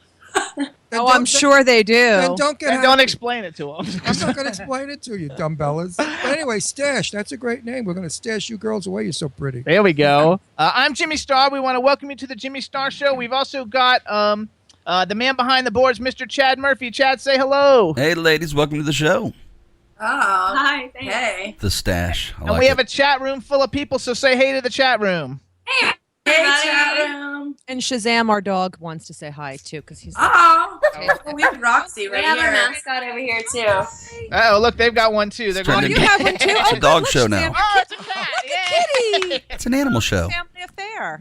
then Oh, I'm sure they do. Then don't get And don't happy. explain it to him. I'm not going to explain it to you, dumbbellas. But anyway, Stash, that's a great name. We're going to stash you girls away. You're so pretty. There we go. I'm Jimmy Star. We want to welcome you to the Jimmy Star Show. We've also got the man behind the boards, Mr. Chad Murphy. Chad, say hello. Hey, ladies, welcome to the show. Oh. Hi, thanks. Hey. The stash. I And like we it. have a chat room full of people, so say hey to the chat room. Hey, chat room. And Shazam, our dog, wants to say hi too because he's. Oh. We have Roxy right We have our here. mascot over here too. Oh, look, they've got one too. They're Turned going You into- have one too. It's a dog show now. Oh, it's a cat. Kitty. It's an animal show. Family affair.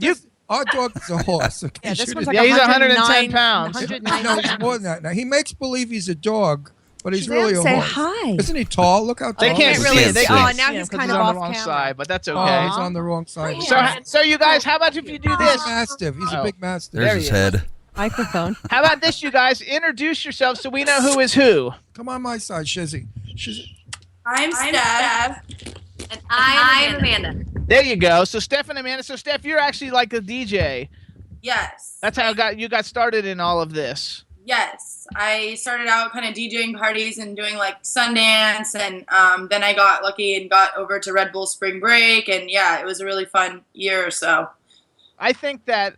Our dog is a horse. Okay? Yeah, this Should one's it- like Yeah, he's 110 110 pounds. 109 no, he's more than that. Now he makes believe he's a dog, but he's Shazam, really a say horse. hi. Isn't he tall? Look how tall They can't he is. really. can't They see. Oh, can't now see him he's 'cause kind he's of on off the wrong camera. side, but that's Oh, okay. he's on the wrong side. So you guys, how about if you do He's this? a mastiff. He's a Oh. big mastiff. There There's he his is. head. Microphone. How about this, you guys? Introduce yourselves so we know who is who. Come on my side, Shizzy. I'm Steph. And I'm Amanda. There you go. So Steph and Amanda. So Steph, you're actually like a DJ. Yes. That's how you got started in all of this. Yes. I started out kind of DJing parties and doing like Sundance, and then I got lucky and got over to Red Bull Spring Break, and yeah, it was a really fun year or so. I think that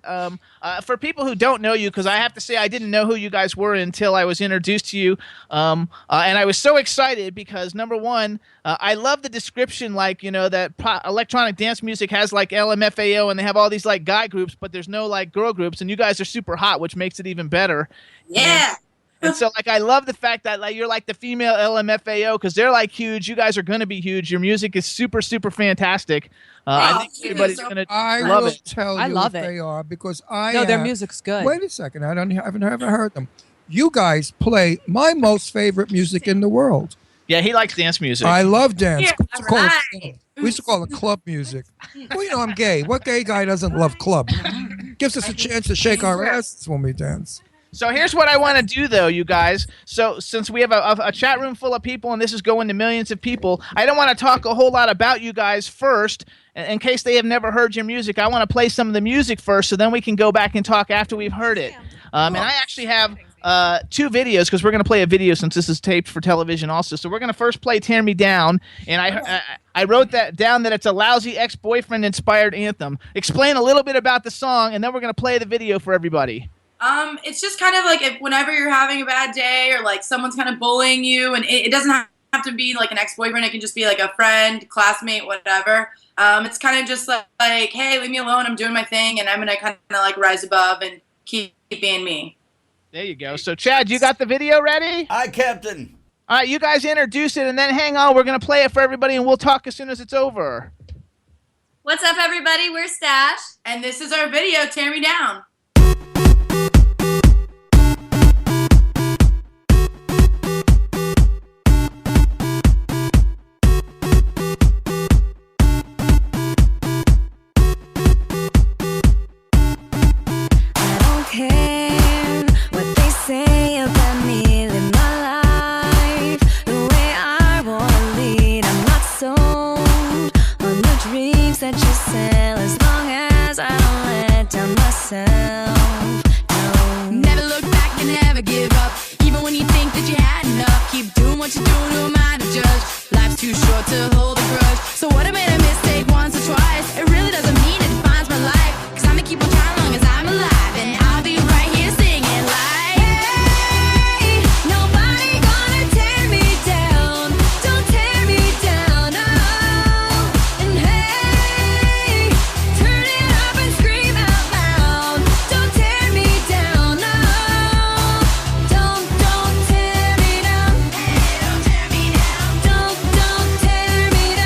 for people who don't know you, because I have to say I didn't know who you guys were until I was introduced to you, and I was so excited because number one, I love the description, like that electronic dance music has like LMFAO, and they have all these like guy groups, but there's no like girl groups, and you guys are super hot, which makes it even better. Yeah. And so, like, I love the fact that like you're like the female LMFAO because they're like huge. You guys are gonna be huge. Your music is super, super fantastic. I think everybody's gonna I love will it. tell you I love if it. they are because I No, their have- music's good. Wait a second. I haven't ever heard them. You guys play my most favorite music in the world. Yeah, he likes dance music. I love dance. Yeah, We used to call it- right. we used to call it club music. Well, I'm gay. What gay guy doesn't love club? Gives us a chance to shake our asses when we dance. So here's what I want to do, though, you guys. So since we have a chat room full of people and this is going to millions of people, I don't want to talk a whole lot about you guys first. In case they have never heard your music, I want to play some of the music first, so then we can go back and talk after we've heard it. And I actually have two videos because we're going to play a video since this is taped for television also. So we're going to first play "Tear Me Down," and I wrote that down that it's a lousy ex-boyfriend inspired anthem. Explain a little bit about the song, and then we're going to play the video for everybody. It's just kind of like whenever you're having a bad day or like someone's kind of bullying you, and it doesn't have to be like an ex-boyfriend. It can just be like a friend, classmate, whatever. It's kind of just like, hey, leave me alone. I'm doing my thing, and I'm gonna kind of like rise above and keep being me. There you go. So Chad, you got the video ready? Hi, Captain. All right, you guys introduce it, and then hang on. We're going to play it for everybody, and we'll talk as soon as it's over. What's up, everybody? We're Stash. And this is our video, Tear Me Down. I don't care what they say about me. Live my life the way I wanna lead. I'm not sold on the dreams that you sell, as long as I don't let down myself. No. Never look back and never give up. Even when you think that you had enough, keep doing what you're doing, who am I to judge? Life's too short to hold a grudge. So what I made a mistake once or twice, it really doesn't mean it defines my life. Cause I'ma keep on trying long as I'm alive, and I'll be right here singing like, Hey, nobody gonna tear me down. Don't tear me down, oh. And hey, turn it up and scream out loud. Don't tear me down, no. Don't tear me down. Don't tear me down.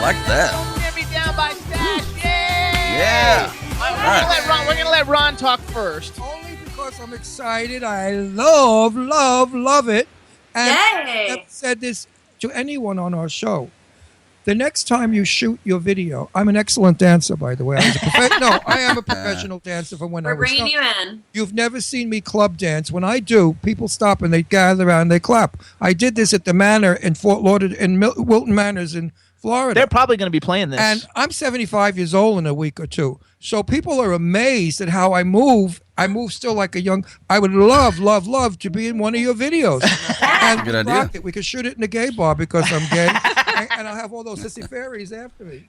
like that. Get Me Down by Stash. Yay! Yeah. We're gonna let Ron talk first. Only because I'm excited. I love it. And I've said this to anyone on our show. The next time you shoot your video, I'm an excellent dancer, by the way. I am a professional dancer from when I was We're bringing young. you in. You've never seen me club dance. When I do, people stop and they gather around and they clap. I did this at the Manor in Fort Lauderdale, in Wilton Manors in Florida. They're probably going to be playing this. And I'm 75 years old in a week or two. So people are amazed at how I move. I move still like a young. I would love to be in one of your videos. And Good idea. rock it. We could shoot it in a gay bar because I'm gay. and I'll have all those sissy fairies after me.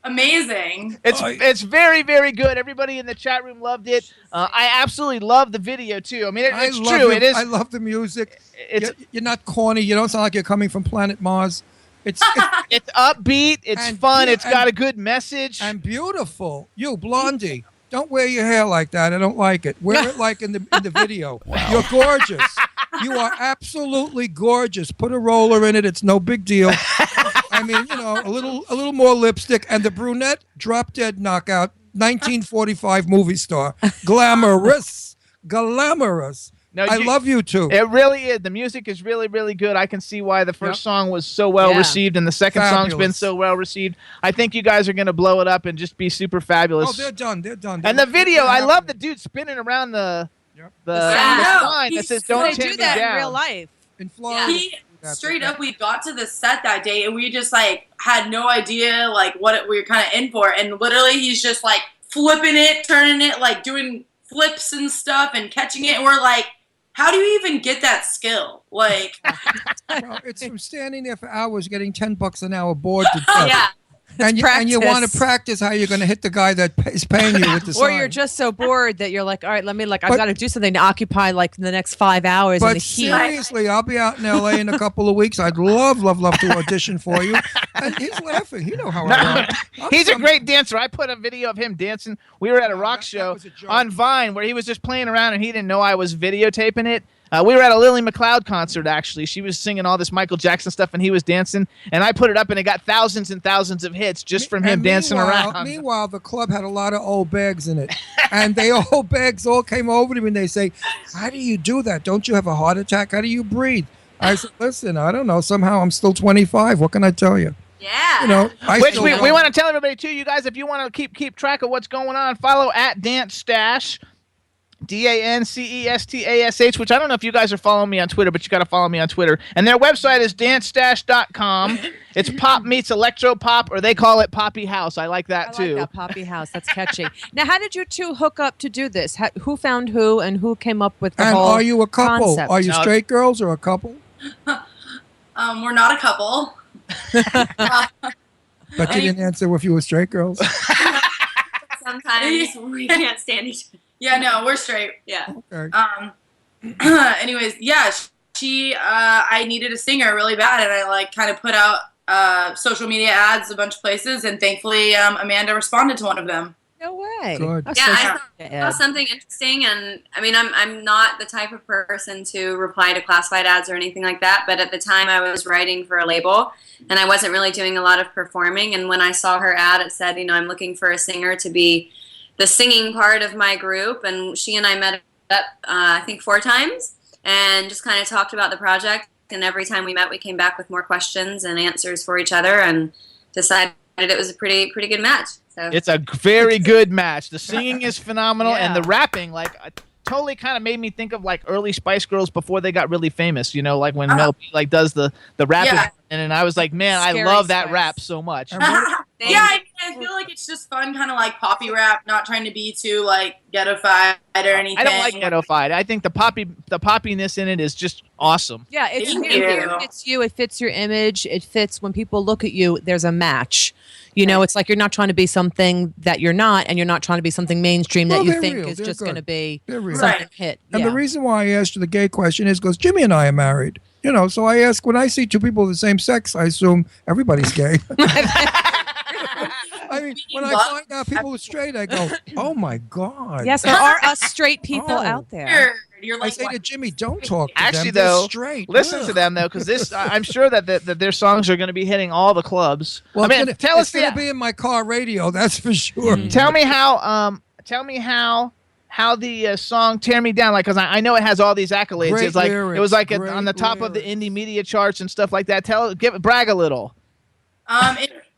Amazing. It's very, very good. Everybody in the chat room loved it. I absolutely love the video too. I mean, it's true. It is. I love the music. You're not corny. You don't sound like you're coming from planet Mars. It's upbeat. It's fun. It's got a good message and beautiful. You, Blondie, don't wear your hair like that. I don't like it. Wear it like in the video. Wow. You're gorgeous. You are absolutely gorgeous. Put a roller in it. It's no big deal. I mean, a little more lipstick, and the brunette, drop dead knockout, 1945 movie star, glamorous. No, I love you too. It really is. The music is really, really good. I can see why the first song was so well received, and the second song's been so well received. I think you guys are going to blow it up and just be super fabulous. Oh, they're done. And the video, I love the dude spinning around the sign that says "Don't Take Me Down." In real life. In Florida. Straight up, we got to the set that day and we just had no idea what we were kind of in for, and literally he's just flipping it, turning it, doing flips and stuff and catching it, and we're like, how do you even get that skill? Well, it's from standing there for hours getting $10 an hour bored to death. Yeah. And you want to practice how you're going to hit the guy that is paying you with the sign. Or you're just so bored that you're like, all right, I've got to do something to occupy the next 5 hours in the heat. Seriously, I'll be out in LA in a couple of weeks. I'd love to audition for you. And he's laughing. You know how I am. He's a great dancer. I put a video of him dancing. We were at a rock show on Vine where he was just playing around and he didn't know I was videotaping it. We were at a Lily McLeod concert, actually. She was singing all this Michael Jackson stuff, and he was dancing. And I put it up, and it got thousands and thousands of hits just from him dancing around. Meanwhile, the club had a lot of old bags in it. And they old bags all came over to me, and they say, how do you do that? Don't you have a heart attack? How do you breathe? I said, listen, I don't know. Somehow I'm still 25. What can I tell you? Yeah. Which we want to tell everybody, too, you guys, if you want to keep track of what's going on, follow at Dance Stash. DANCESTASH, which I don't know if you guys are following me on Twitter, but you got to follow me on Twitter. And their website is dancestash.com. It's pop meets electro-pop, or they call it Poppy House. I like that too. I like that, Poppy House. That's catchy. Now, how did you two hook up to do this? Who found who, and who came up with the whole are you a couple? concept? Are you straight girls or a couple? We're not a couple. But you didn't answer if you were straight girls. Sometimes we can't stand each other. Yeah, no, we're straight. Yeah. Okay. Anyways, yeah, I needed a singer really bad, and I kind of put out social media ads a bunch of places, and thankfully Amanda responded to one of them. No way. Good. Yeah, I saw something interesting, and I mean, I'm not the type of person to reply to classified ads or anything like that, but at the time I was writing for a label, and I wasn't really doing a lot of performing, and when I saw her ad, it said, I'm looking for a singer to be the singing part of my group, and she and I met up, I think 4 times, and just kind of talked about the project, and every time we met, we came back with more questions and answers for each other, and decided it was a pretty good match. So it's a very good match. The singing is phenomenal, and the rapping, totally kind of made me think of early Spice Girls before they got really famous. When Mel B does the rapping, and I was like, man, I love that rap so much. I feel like it's just fun, kind of poppy rap, not trying to be too ghetto-fied or anything. I don't like ghetto-fied. I think the poppiness in it is just awesome. Yeah, it fits you. It fits your image. It fits when people look at you. There's a match. It's like you're not trying to be something that you're not, and you're not trying to be something mainstream that you think is just going to be something hit. And the reason why I asked you the gay question is because Jimmy and I are married. So I ask, when I see two people of the same sex, I assume everybody's gay. I mean, when I find out people are straight, I go, oh my God. Yes, there are us straight people out there. You're I like, say what? to Jimmy, don't talk to Actually, them. They're though, straight. listen Ugh. to them though, because this I'm sure that their songs are going to be hitting all the clubs. Well, I mean, it's tell us gonna be in my car radio. That's for sure. Tell me how the song "Tear Me Down," like, because I know it has all these accolades. Great It's like lyrics, it was like great on the top of the indie media charts and stuff like that. Brag a little.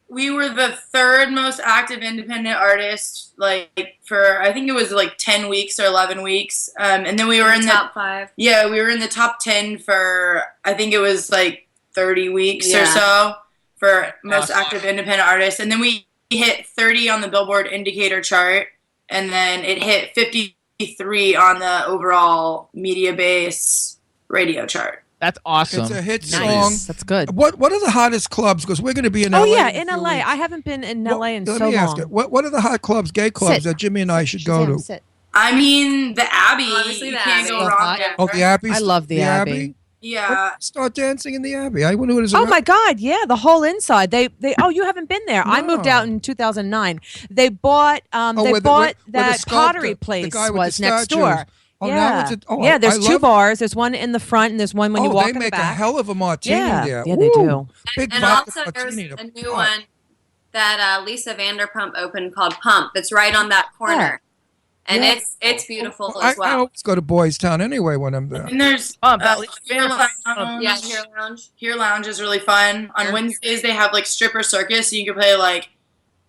We were the third most active independent artist, like for I think it was like 10 weeks or 11 weeks, and then we were in the top 5. Yeah, we were in the top 10 for I think it was like 30 weeks or so for most active independent artists, and then we hit 30 on the Billboard Indicator chart, and then it hit 53 on the overall media base radio chart. That's awesome. It's a hit Nice. song. That's good. What are the hottest clubs? Because we're going to be in Oh LA. yeah, in in a few LA. weeks. I haven't been in LA in Let so me ask long. you, what are the hot clubs, gay clubs Sit. that Jimmy and I should go Shazam, to? sit. I mean, the Abbey. Obviously, You the can't Abbey. go So wrong hot. there. Oh, the Abbey. I love the Abbey. Yeah. Start dancing in the Abbey. I wonder what is. Oh my God! Yeah, the whole inside. They. Oh, you haven't been there. I moved out in 2009. They bought. where That the sculptor, pottery the place guy with was the next statues. door. Oh, yeah. now it's yeah. There's I two love- bars. There's one in the front, and there's one when you walk they in the make a back. hell of a martini Yeah. there. Yeah, they Ooh, do. Big And vodka also there's martini to a new pop. one that Lisa Vanderpump opened called Pump. That's right on that corner. And Yeah. it's beautiful I as well. always go to Boys Town anyway when I'm there. And there's Here Lounge. Yeah, Here Lounge. Here Lounge is really fun. On Wednesdays they have like stripper circus, so you can play like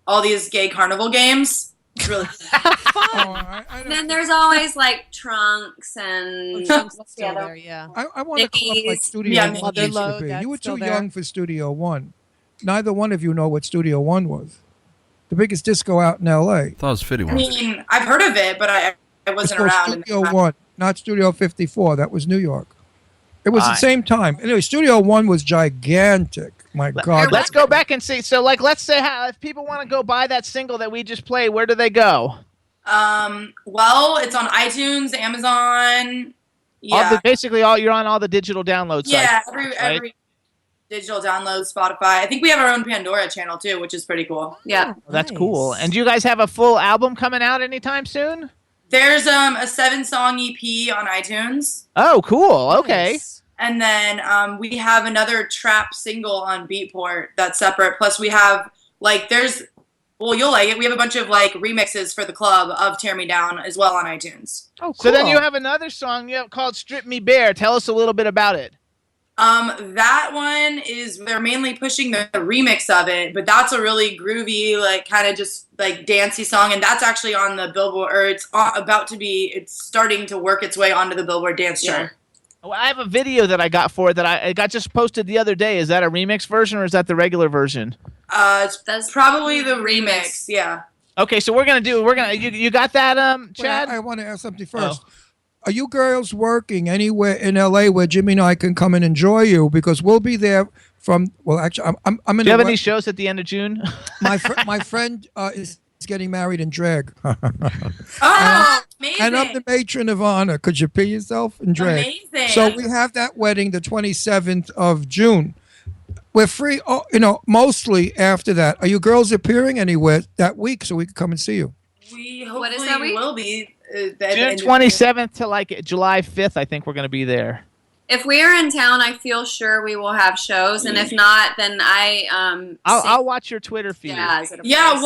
all these gay carnival games. It's really And then there's always like Trunks and Trunks is still there, yeah. I want a club like Dickies. Studio Yeah, One Mother used to Lode, be. that's You were still too there. young for Studio One. Neither one of you know what Studio One was. The biggest disco out in L.A. Thought it was 51. I mean, I've heard of it, but I It's wasn't called around. Studio One, not Studio 54. That was New York. It was the Alright. same time. Anyway, Studio One was gigantic. My God. Let's go back and see. So, like, let's say if people want to go buy that single that we just played, where do they go? Well, it's on iTunes, Amazon. Yeah. Basically, you're on all the digital download Yeah, sites. every right? digital download, Spotify. I think we have our own Pandora channel too, which is pretty cool. Yeah. Well, that's cool. And do you guys have a full album coming out anytime soon? There's a 7-song EP on iTunes. Oh, cool. Okay. Nice. And then we have another trap single on Beatport that's separate. Plus we have you'll like it. We have a bunch of like remixes for the club of Tear Me Down as well on iTunes. Oh, cool. So then you have another song you have called Strip Me Bare. Tell us a little bit about it. That one is they're mainly pushing the remix of it, but that's a really groovy, like kind of just like dancey song, and that's actually on the Billboard, or it's starting to work its way onto the Billboard dance chart. Oh, I have a video that I got for it that I got just posted the other day. Is that a remix version or is that the regular version? It's probably the remix. Yeah. Okay, so you got that, Chad? I want to ask something first. Are you girls working anywhere in LA where Jimmy and I can come and enjoy you? Because we'll be there from. Well, actually, I'm in. Do you have any shows at the end of June? My friend is getting married in drag. Oh, amazing! And I'm the matron of honor. Could you pee yourself in drag? Amazing. So we have that wedding the 27th of June. We're free, mostly after that. Are you girls appearing anywhere that week so we can come and see you? We What is hopefully that week? will be. June 27th to like July 5th, I think we're going to be there. If we are in town, I feel sure we will have shows, and if not, then I'll watch your Twitter feed. jazz at a Yeah, place,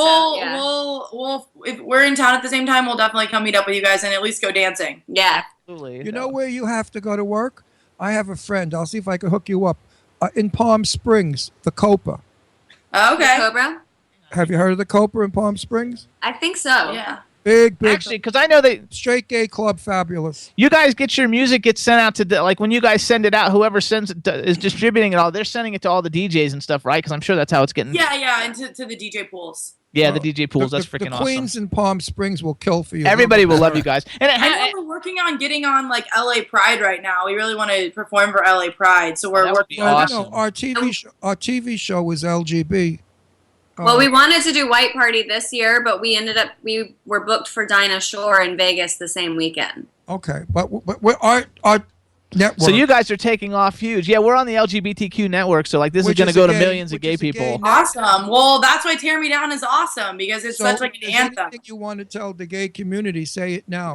we'll if we're in town at the same time, we'll definitely come meet up with you guys and at least go dancing. Yeah. Absolutely. You know where you have to go to work? I have a friend. I'll see if I can hook you up. In Palm Springs, the Copa. Okay. Cobra? Have you heard of the Copa in Palm Springs? I think so. Yeah. Big. Actually, because I know that straight gay club, fabulous. you guys get your music gets sent out to like when you guys send it out, whoever sends it is distributing it all. They're sending it to all the DJs and stuff, right? Because I'm sure that's how it's getting. Yeah, and to the DJ pools. Yeah, the DJ pools. That's freaking The awesome. Queens in Palm Springs will kill for you. Everybody will love you guys. And I know we're working on getting on like LA Pride right now. We really want to perform for LA Pride, so we're working on You know, our TV show was LGB. Well, we wanted to do White Party this year, but we were booked for Dinah Shore in Vegas the same weekend. Okay, but we're our network. So you guys are taking off huge. Yeah, we're on the LGBTQ network, so like this is going to go to millions of gay people. Awesome. Well, that's why Tear Me Down is awesome because it's such like an is anthem. anything you want to tell the gay community, say it now.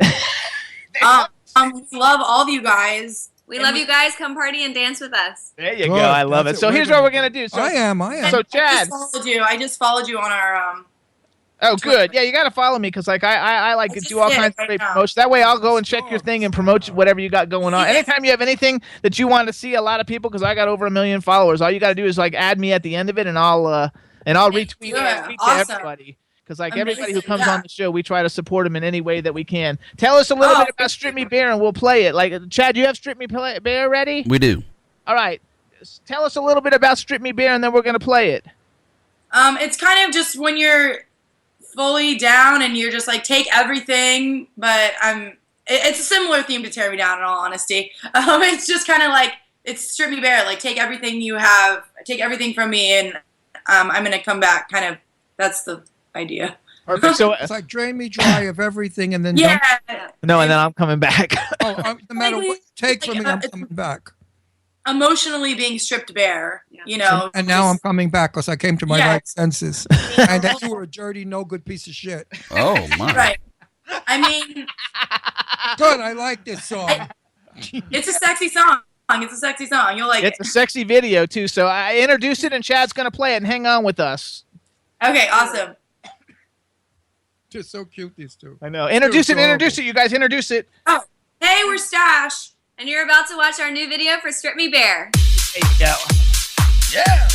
Love all of you guys. We love you guys. Come party and dance with us. There you Good. go. I love it. That's So what here's we're what we're gonna gonna do. So I am. So I Chad. just followed you on our Oh, good. Yeah, you got to follow me because like I like to just do all did kinds of right great now. promotions. That way, I'll go and check your thing and promote whatever you got going on. Yeah. Anytime you have anything that you want to see a lot of people, because I got over 1 million followers, all you got to do is like add me at the end of it, and I'll retweet it Yeah, and tweet awesome. to everybody. Because like everybody who Amazing, comes yeah. on the show, we try to support them in any way that we can. Tell us a little bit about Strip Me Bare, and we'll play it. Like Chad, you have Strip Me Bare ready? We do. All right. Tell us a little bit about Strip Me Bare, and then we're gonna play it. It's kind of just when you're fully down and you're just like take everything, but it's a similar theme to Tear Me Down in all honesty. It's just kind of like it's Strip Me Bare, like take everything you have, take everything from me, and I'm gonna come back. Kind of that's the idea. Perfect. So It's like drain me dry of everything and then Yeah. no, and then I'm coming back. no matter what you take from me, I'm coming back. Emotionally being stripped bare, you know. And now I'm coming back because I came to my Yeah. right senses. And that you were a dirty, no good piece of shit. Oh my. Right. I mean, Good, I like this song. it's a sexy song. It's a sexy song. You'll like It's it. a sexy video too. So I introduced it, and Chad's gonna play it. And hang on with us. Okay, awesome. Just so cute, these two. I know. Introduce it. adorable. Introduce it. You guys introduce it. Oh, hey, we're Stash. And you're about to watch our new video for Strip Me Bare. There you go. Yeah.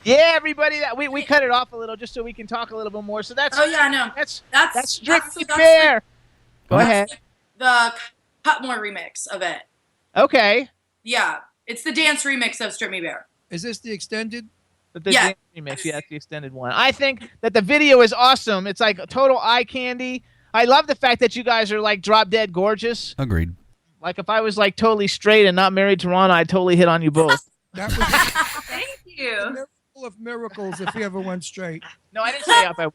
Yeah, everybody. That we cut it off a little just so we can talk a little bit more. So that's. Oh yeah, I know. That's That's Strictly that's Fair. Go ahead. The Cutmore remix of it. Okay. Yeah, it's the dance remix of Strip Me Bare. Is this the extended? The Yeah. remix, yeah, it's the extended one. I think that the video is awesome. It's like total eye candy. I love the fact that you guys are like drop dead gorgeous. Agreed. Like if I was like totally straight and not married to Ron, I'd totally hit on you both. That was Thank a you. miracle of miracles if he ever went straight. No, I didn't say if I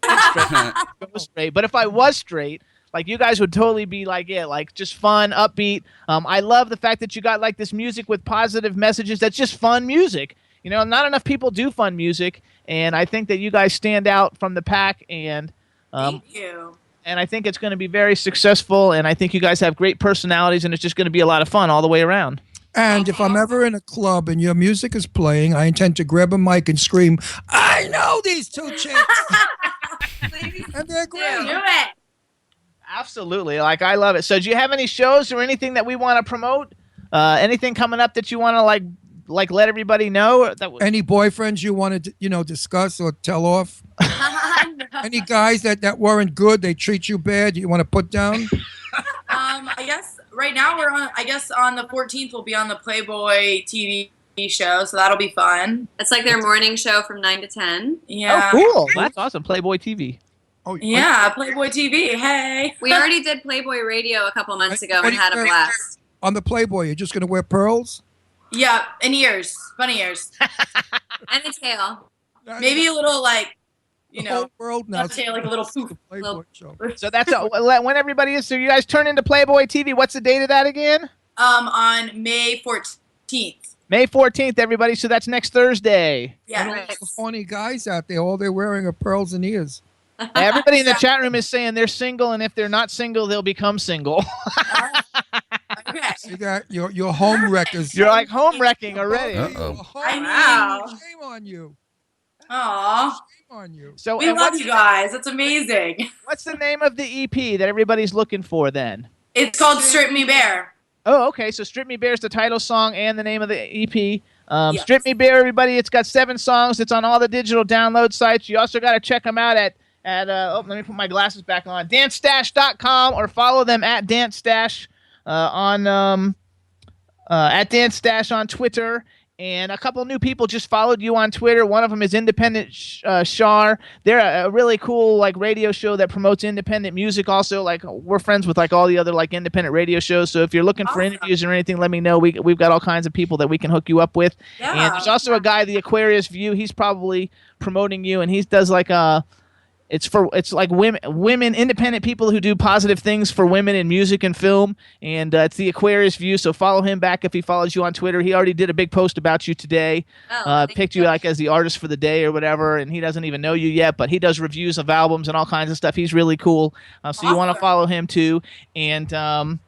was straight. But if I was straight, like you guys would totally be like it, like just fun, upbeat. I love the fact that you got like this music with positive messages. That's just fun music. You know, not enough people do fun music, and I think that you guys stand out from the pack. And Thank you. and I think it's going to be very successful. And I think you guys have great personalities, and it's just going to be a lot of fun all the way around. And if I'm ever in a club and your music is playing, I intend to grab a mic and scream, "I know these two chicks, and they're great." Do it. Absolutely, like I love it. So, do you have any shows or anything that we want to promote? Anything coming up that you want to like let everybody know? Any boyfriends you want to, discuss or tell off? Any guys that weren't good, they treat you bad, you want to put down? I guess right now we're on. I guess on the 14th we'll be on the Playboy TV show, so that'll be fun. It's like their morning show from 9 to 10. Yeah. Oh, cool. That's awesome. Playboy TV. Oh, Yeah, Playboy TV. Hey. We already did Playboy Radio a couple months ago and had a blast. On the Playboy, you're just going to wear pearls? Yeah, and ears, bunny ears, And a tail. maybe a little like, The whole world now. let's say like a little poof. Playboy show. So that's when everybody is. So you guys turn into Playboy TV. What's the date of that again? On May 14th. May 14th, everybody. So that's next Thursday. Yeah. And all the horny guys out there, all they're wearing are pearls and ears. Everybody in the chat room is saying they're single, and if they're not single, they'll become single. Okay. See that? Your home wreckers. You're like home wrecking already. Uh-oh. Wow. Shame on you. Aw. Shame on you. So We and love you guys. That's amazing. what's the name of the EP that everybody's looking for then? It's called Strip Me Bare. Oh, okay. So Strip Me Bare is the title song and the name of the EP. Yes. Strip Me Bare, everybody. It's got 7 songs. It's on all the digital download sites. You also got to check them out at let me put my glasses back on. dancestash.com or follow them at dancestash at dancestash on Twitter. And a couple new people just followed you on Twitter. One of them is Independent Shar. They're a really cool like radio show that promotes independent music. Also, like we're friends with like all the other like independent radio shows. So if you're looking for interviews or anything, let me know. We've got all kinds of people that we can hook you up with. Yeah. And there's also a guy, the Aquarius View. He's probably promoting you, and he does like it's like women, independent people who do positive things for women in music and film, and it's the Aquarius View. So follow him back if he follows you on Twitter. He already did a big post about you today. Picked you like as the artist for the day or whatever, and he doesn't even know you yet, but he does reviews of albums and all kinds of stuff. He's really cool. So you want to follow him too. And And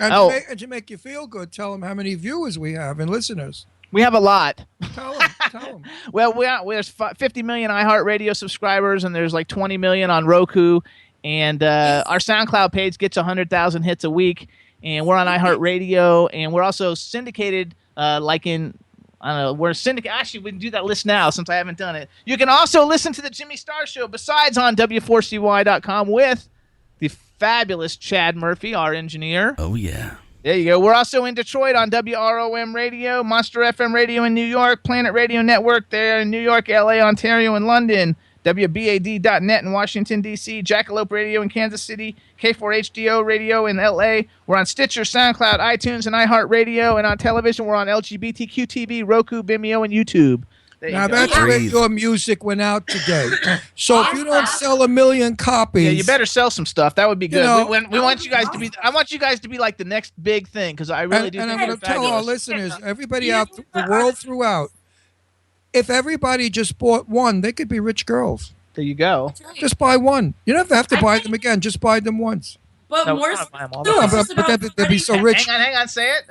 to make you feel good, tell them how many viewers we have and listeners. we have a lot. Tell them. Well, there's 50 million iHeartRadio subscribers, and there's like 20 million on Roku. And our SoundCloud page gets 100,000 hits a week. And we're on iHeartRadio, and we're also syndicated like in, I don't know, we're syndicated. Actually, we can do that list now since I haven't done it. You can also listen to the Jimmy Star Show besides on W4CY.com with the fabulous Chad Murphy, our engineer. Oh, yeah. There you go. We're also in Detroit on WROM Radio, Monster FM Radio in New York, Planet Radio Network there in New York, LA, Ontario, and London, WBAD.net in Washington, D.C., Jackalope Radio in Kansas City, K4HDO Radio in L.A. We're on Stitcher, SoundCloud, iTunes, and iHeartRadio. And on television, we're on LGBTQ TV, Roku, Vimeo, and YouTube. Now that's where your music went out today. So if you don't sell 1 million copies, yeah, you better sell some stuff. That would be good. know, we want you guys to be. I want you guys to be like the next big thing because I really do. And think I'm you're going to tell our fabulous. listeners, everybody out the world throughout, if everybody just bought one, they could be rich girls. There you go. Just buy one. You don't have to buy them again. Just buy them once. But No, more we're so, not buying them all. No, it's but just about they'd be so rich. Hang on. Say it.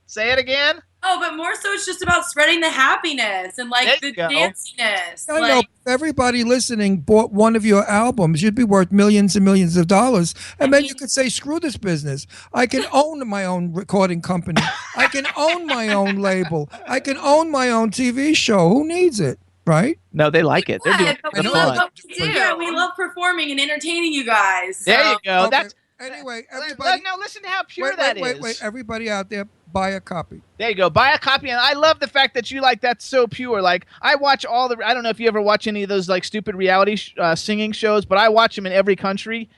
Say it again. Oh, but more so it's just about spreading the happiness and like There the you go. danciness. I know. Like, If everybody listening bought one of your albums, you'd be worth millions and millions of dollars. And then you could say, screw this business. I can own my own recording company. I can own my own label. I can own my own TV show. Who needs it? right? No, they like it. They're doing Yeah, but it we for love fun. what we do. Yeah, we love performing and entertaining you guys. There you go. Okay. That's Anyway, everybody. no, listen to how pure that is. Wait. Everybody out there, buy a copy. There you go. Buy a copy. And I love the fact that you like that's so pure. Like, I watch all the, I don't know if you ever watch any of those like stupid reality singing shows, but I watch them in every country.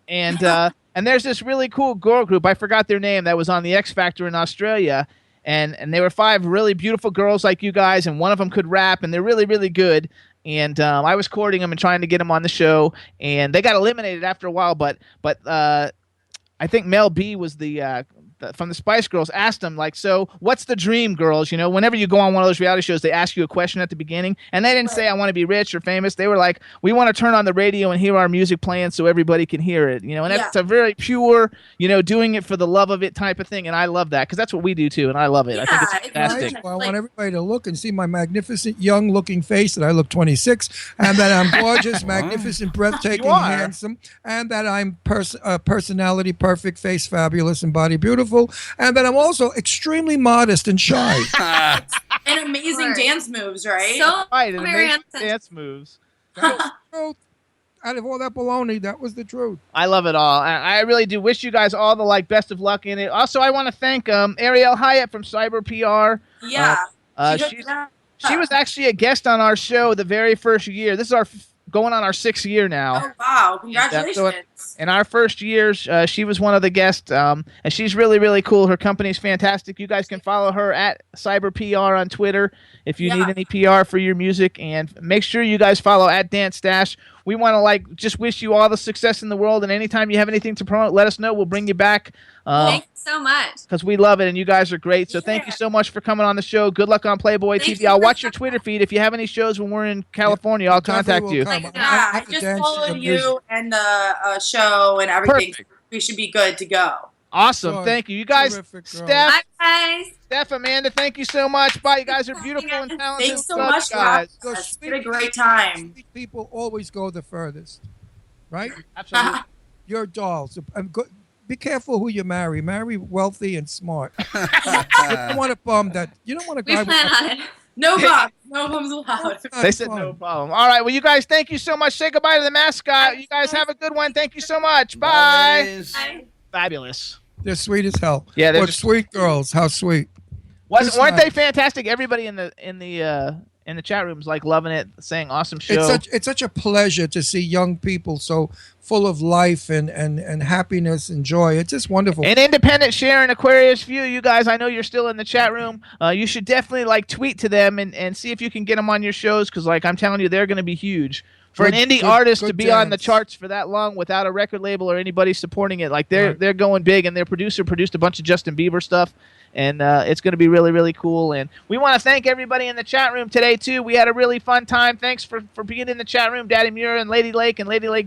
And and there's this really cool girl group. I forgot their name that was on the X Factor in Australia. And they were 5 really beautiful girls like you guys. And one of them could rap. And they're really, really good. And I was courting them and trying to get them on the show. And they got eliminated after a while. But I think Mel B was the from the Spice Girls, asked them, like, so what's the dream, girls? You know, whenever you go on one of those reality shows, they ask you a question at the beginning. And they didn't say, I want to be rich or famous. They were like, we want to turn on the radio and hear our music playing so everybody can hear it. You know, and that's a very pure, you know, doing it for the love of it type of thing. And I love that because that's what we do too. And I love it. I think it's fantastic. Right? Well, I want everybody to look and see my magnificent young looking face, that I look 26, and that I'm gorgeous, magnificent, breathtaking, handsome, and that I'm personality perfect, face fabulous, and body beautiful, and that I'm also extremely modest and shy. And amazing dance moves, right? So Right, and very amazing innocent. dance moves. Out of all that baloney, that was the truth. I love it all. I really do wish you guys all the like best of luck in it. Also, I want to thank Ariel Hyatt from Cyber PR. Yeah. She was actually a guest on our show the very first year. This is our going on our 6th year now. Oh, wow. Congratulations. In our first years, she was one of the guests, and she's really, really cool. Her company's fantastic. You guys can follow her at Cyber PR on Twitter if you need any PR for your music, and make sure you guys follow at Dance Stash. We want to like just wish you all the success in the world, and anytime you have anything to promote, let us know. We'll bring you back. Thank you so much. Because we love it, and you guys are great. So thank you so much for coming on the show. Good luck on Playboy TV. I'll watch your Twitter feed. If you have any shows when we're in California, I'll contact you. Yeah, I just followed you and the show and everything. Perfect. We should be good to go. Awesome. Sure. Thank you. You guys, Terrific, girl. Steph, Bye, guys. Steph, Amanda, thank you so much. Bye. You guys are beautiful and talented. Thanks so much, guys. It's been a great time. Sweet people always go the furthest, right? Absolutely. You're dolls. Be careful who you marry. Marry wealthy and smart. You don't want a bum that. You don't want a guy. We plan on it. No bums. No bums allowed. They said no problem. All right. Well, you guys, thank you so much. Say goodbye to the mascot. You guys have a good one. Thank you so much. Bye. Bye. Fabulous. They're sweet as hell. Yeah, they're What just- sweet girls. How sweet. Weren't they fantastic? Everybody in the chat rooms like loving it, saying awesome show. It's such a pleasure to see young people so full of life and happiness and joy. It's just wonderful. And Independent Sharon Aquarius View, you guys, I know you're still in the chat room. You should definitely like tweet to them and see if you can get them on your shows, because like I'm telling you, they're going to be huge. For an indie artist to be on the charts for that long without a record label or anybody supporting it, like they're going big, and their producer produced a bunch of Justin Bieber stuff. And it's going to be really, really cool. And we want to thank everybody in the chat room today, too. We had a really fun time. Thanks for being in the chat room, Daddy Muir and Lady Lake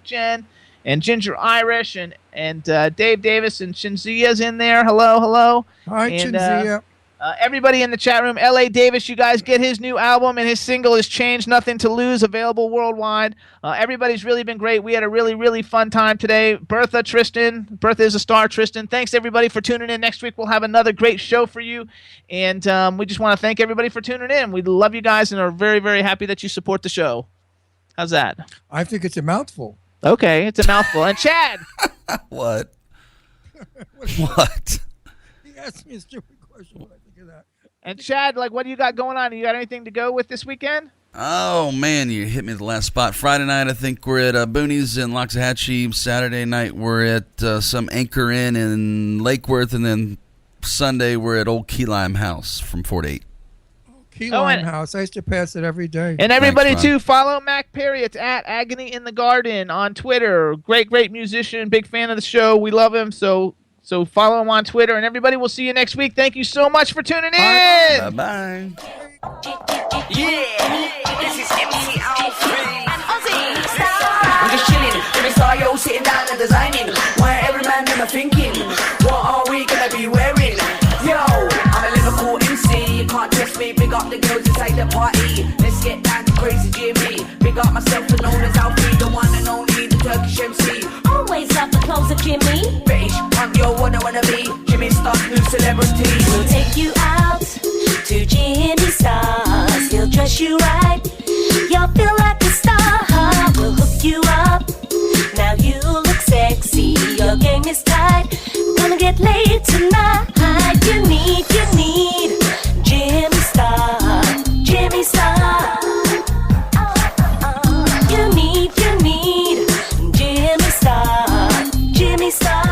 Jen and Ginger Irish and Dave Davis and Shinzia's in there. Hello. Hi, and, Shinzia. Everybody in the chat room, L.A. Davis, you guys get his new album, and his single is Change Nothing to Lose, available worldwide. Everybody's really been great. We had a really, really fun time today. Bertha, Tristan, Bertha is a star, Tristan. Thanks, everybody, for tuning in. Next week, we'll have another great show for you, and we just want to thank everybody for tuning in. We love you guys and are very, very happy that you support the show. How's that? I think it's a mouthful. Okay, it's a mouthful. And Chad! What? What? He asked me a stupid question. What I think of that. And Chad, like, what do you got going on? You got anything to go with this weekend? Oh, man, you hit me at the last spot. Friday night, I think we're at Boonies in Loxahatchee. Saturday night, we're at some Anchor Inn in Lake Worth. And then Sunday, we're at Old Key Lime House from 4 to 8. Key Lime House. I used to pass it every day. And everybody, Thanks, too, follow Mac Perry. It's at Agony in the Garden on Twitter. Great musician. Big fan of the show. We love him. So follow him on Twitter. And everybody, we'll see you next week. Thank you so much for tuning in. Bye-bye. This is MC Alfred. I'm just chilling. Every star yo sitting down and designing. Why every man them a thinking? What are we gonna be wearing? Yo, I'm a Liverpool MC. You can't test me. Big up the girls inside the party. Let's get down to crazy Jimmy. Big up myself and known as Alfred, the one and only, the Turkish MC. Always love the clothes of Jimmy. British punk, yo, what I wanna be. Jimmy Star's new celebrity. We'll take you out to Jimmy Stars. He'll dress you right star.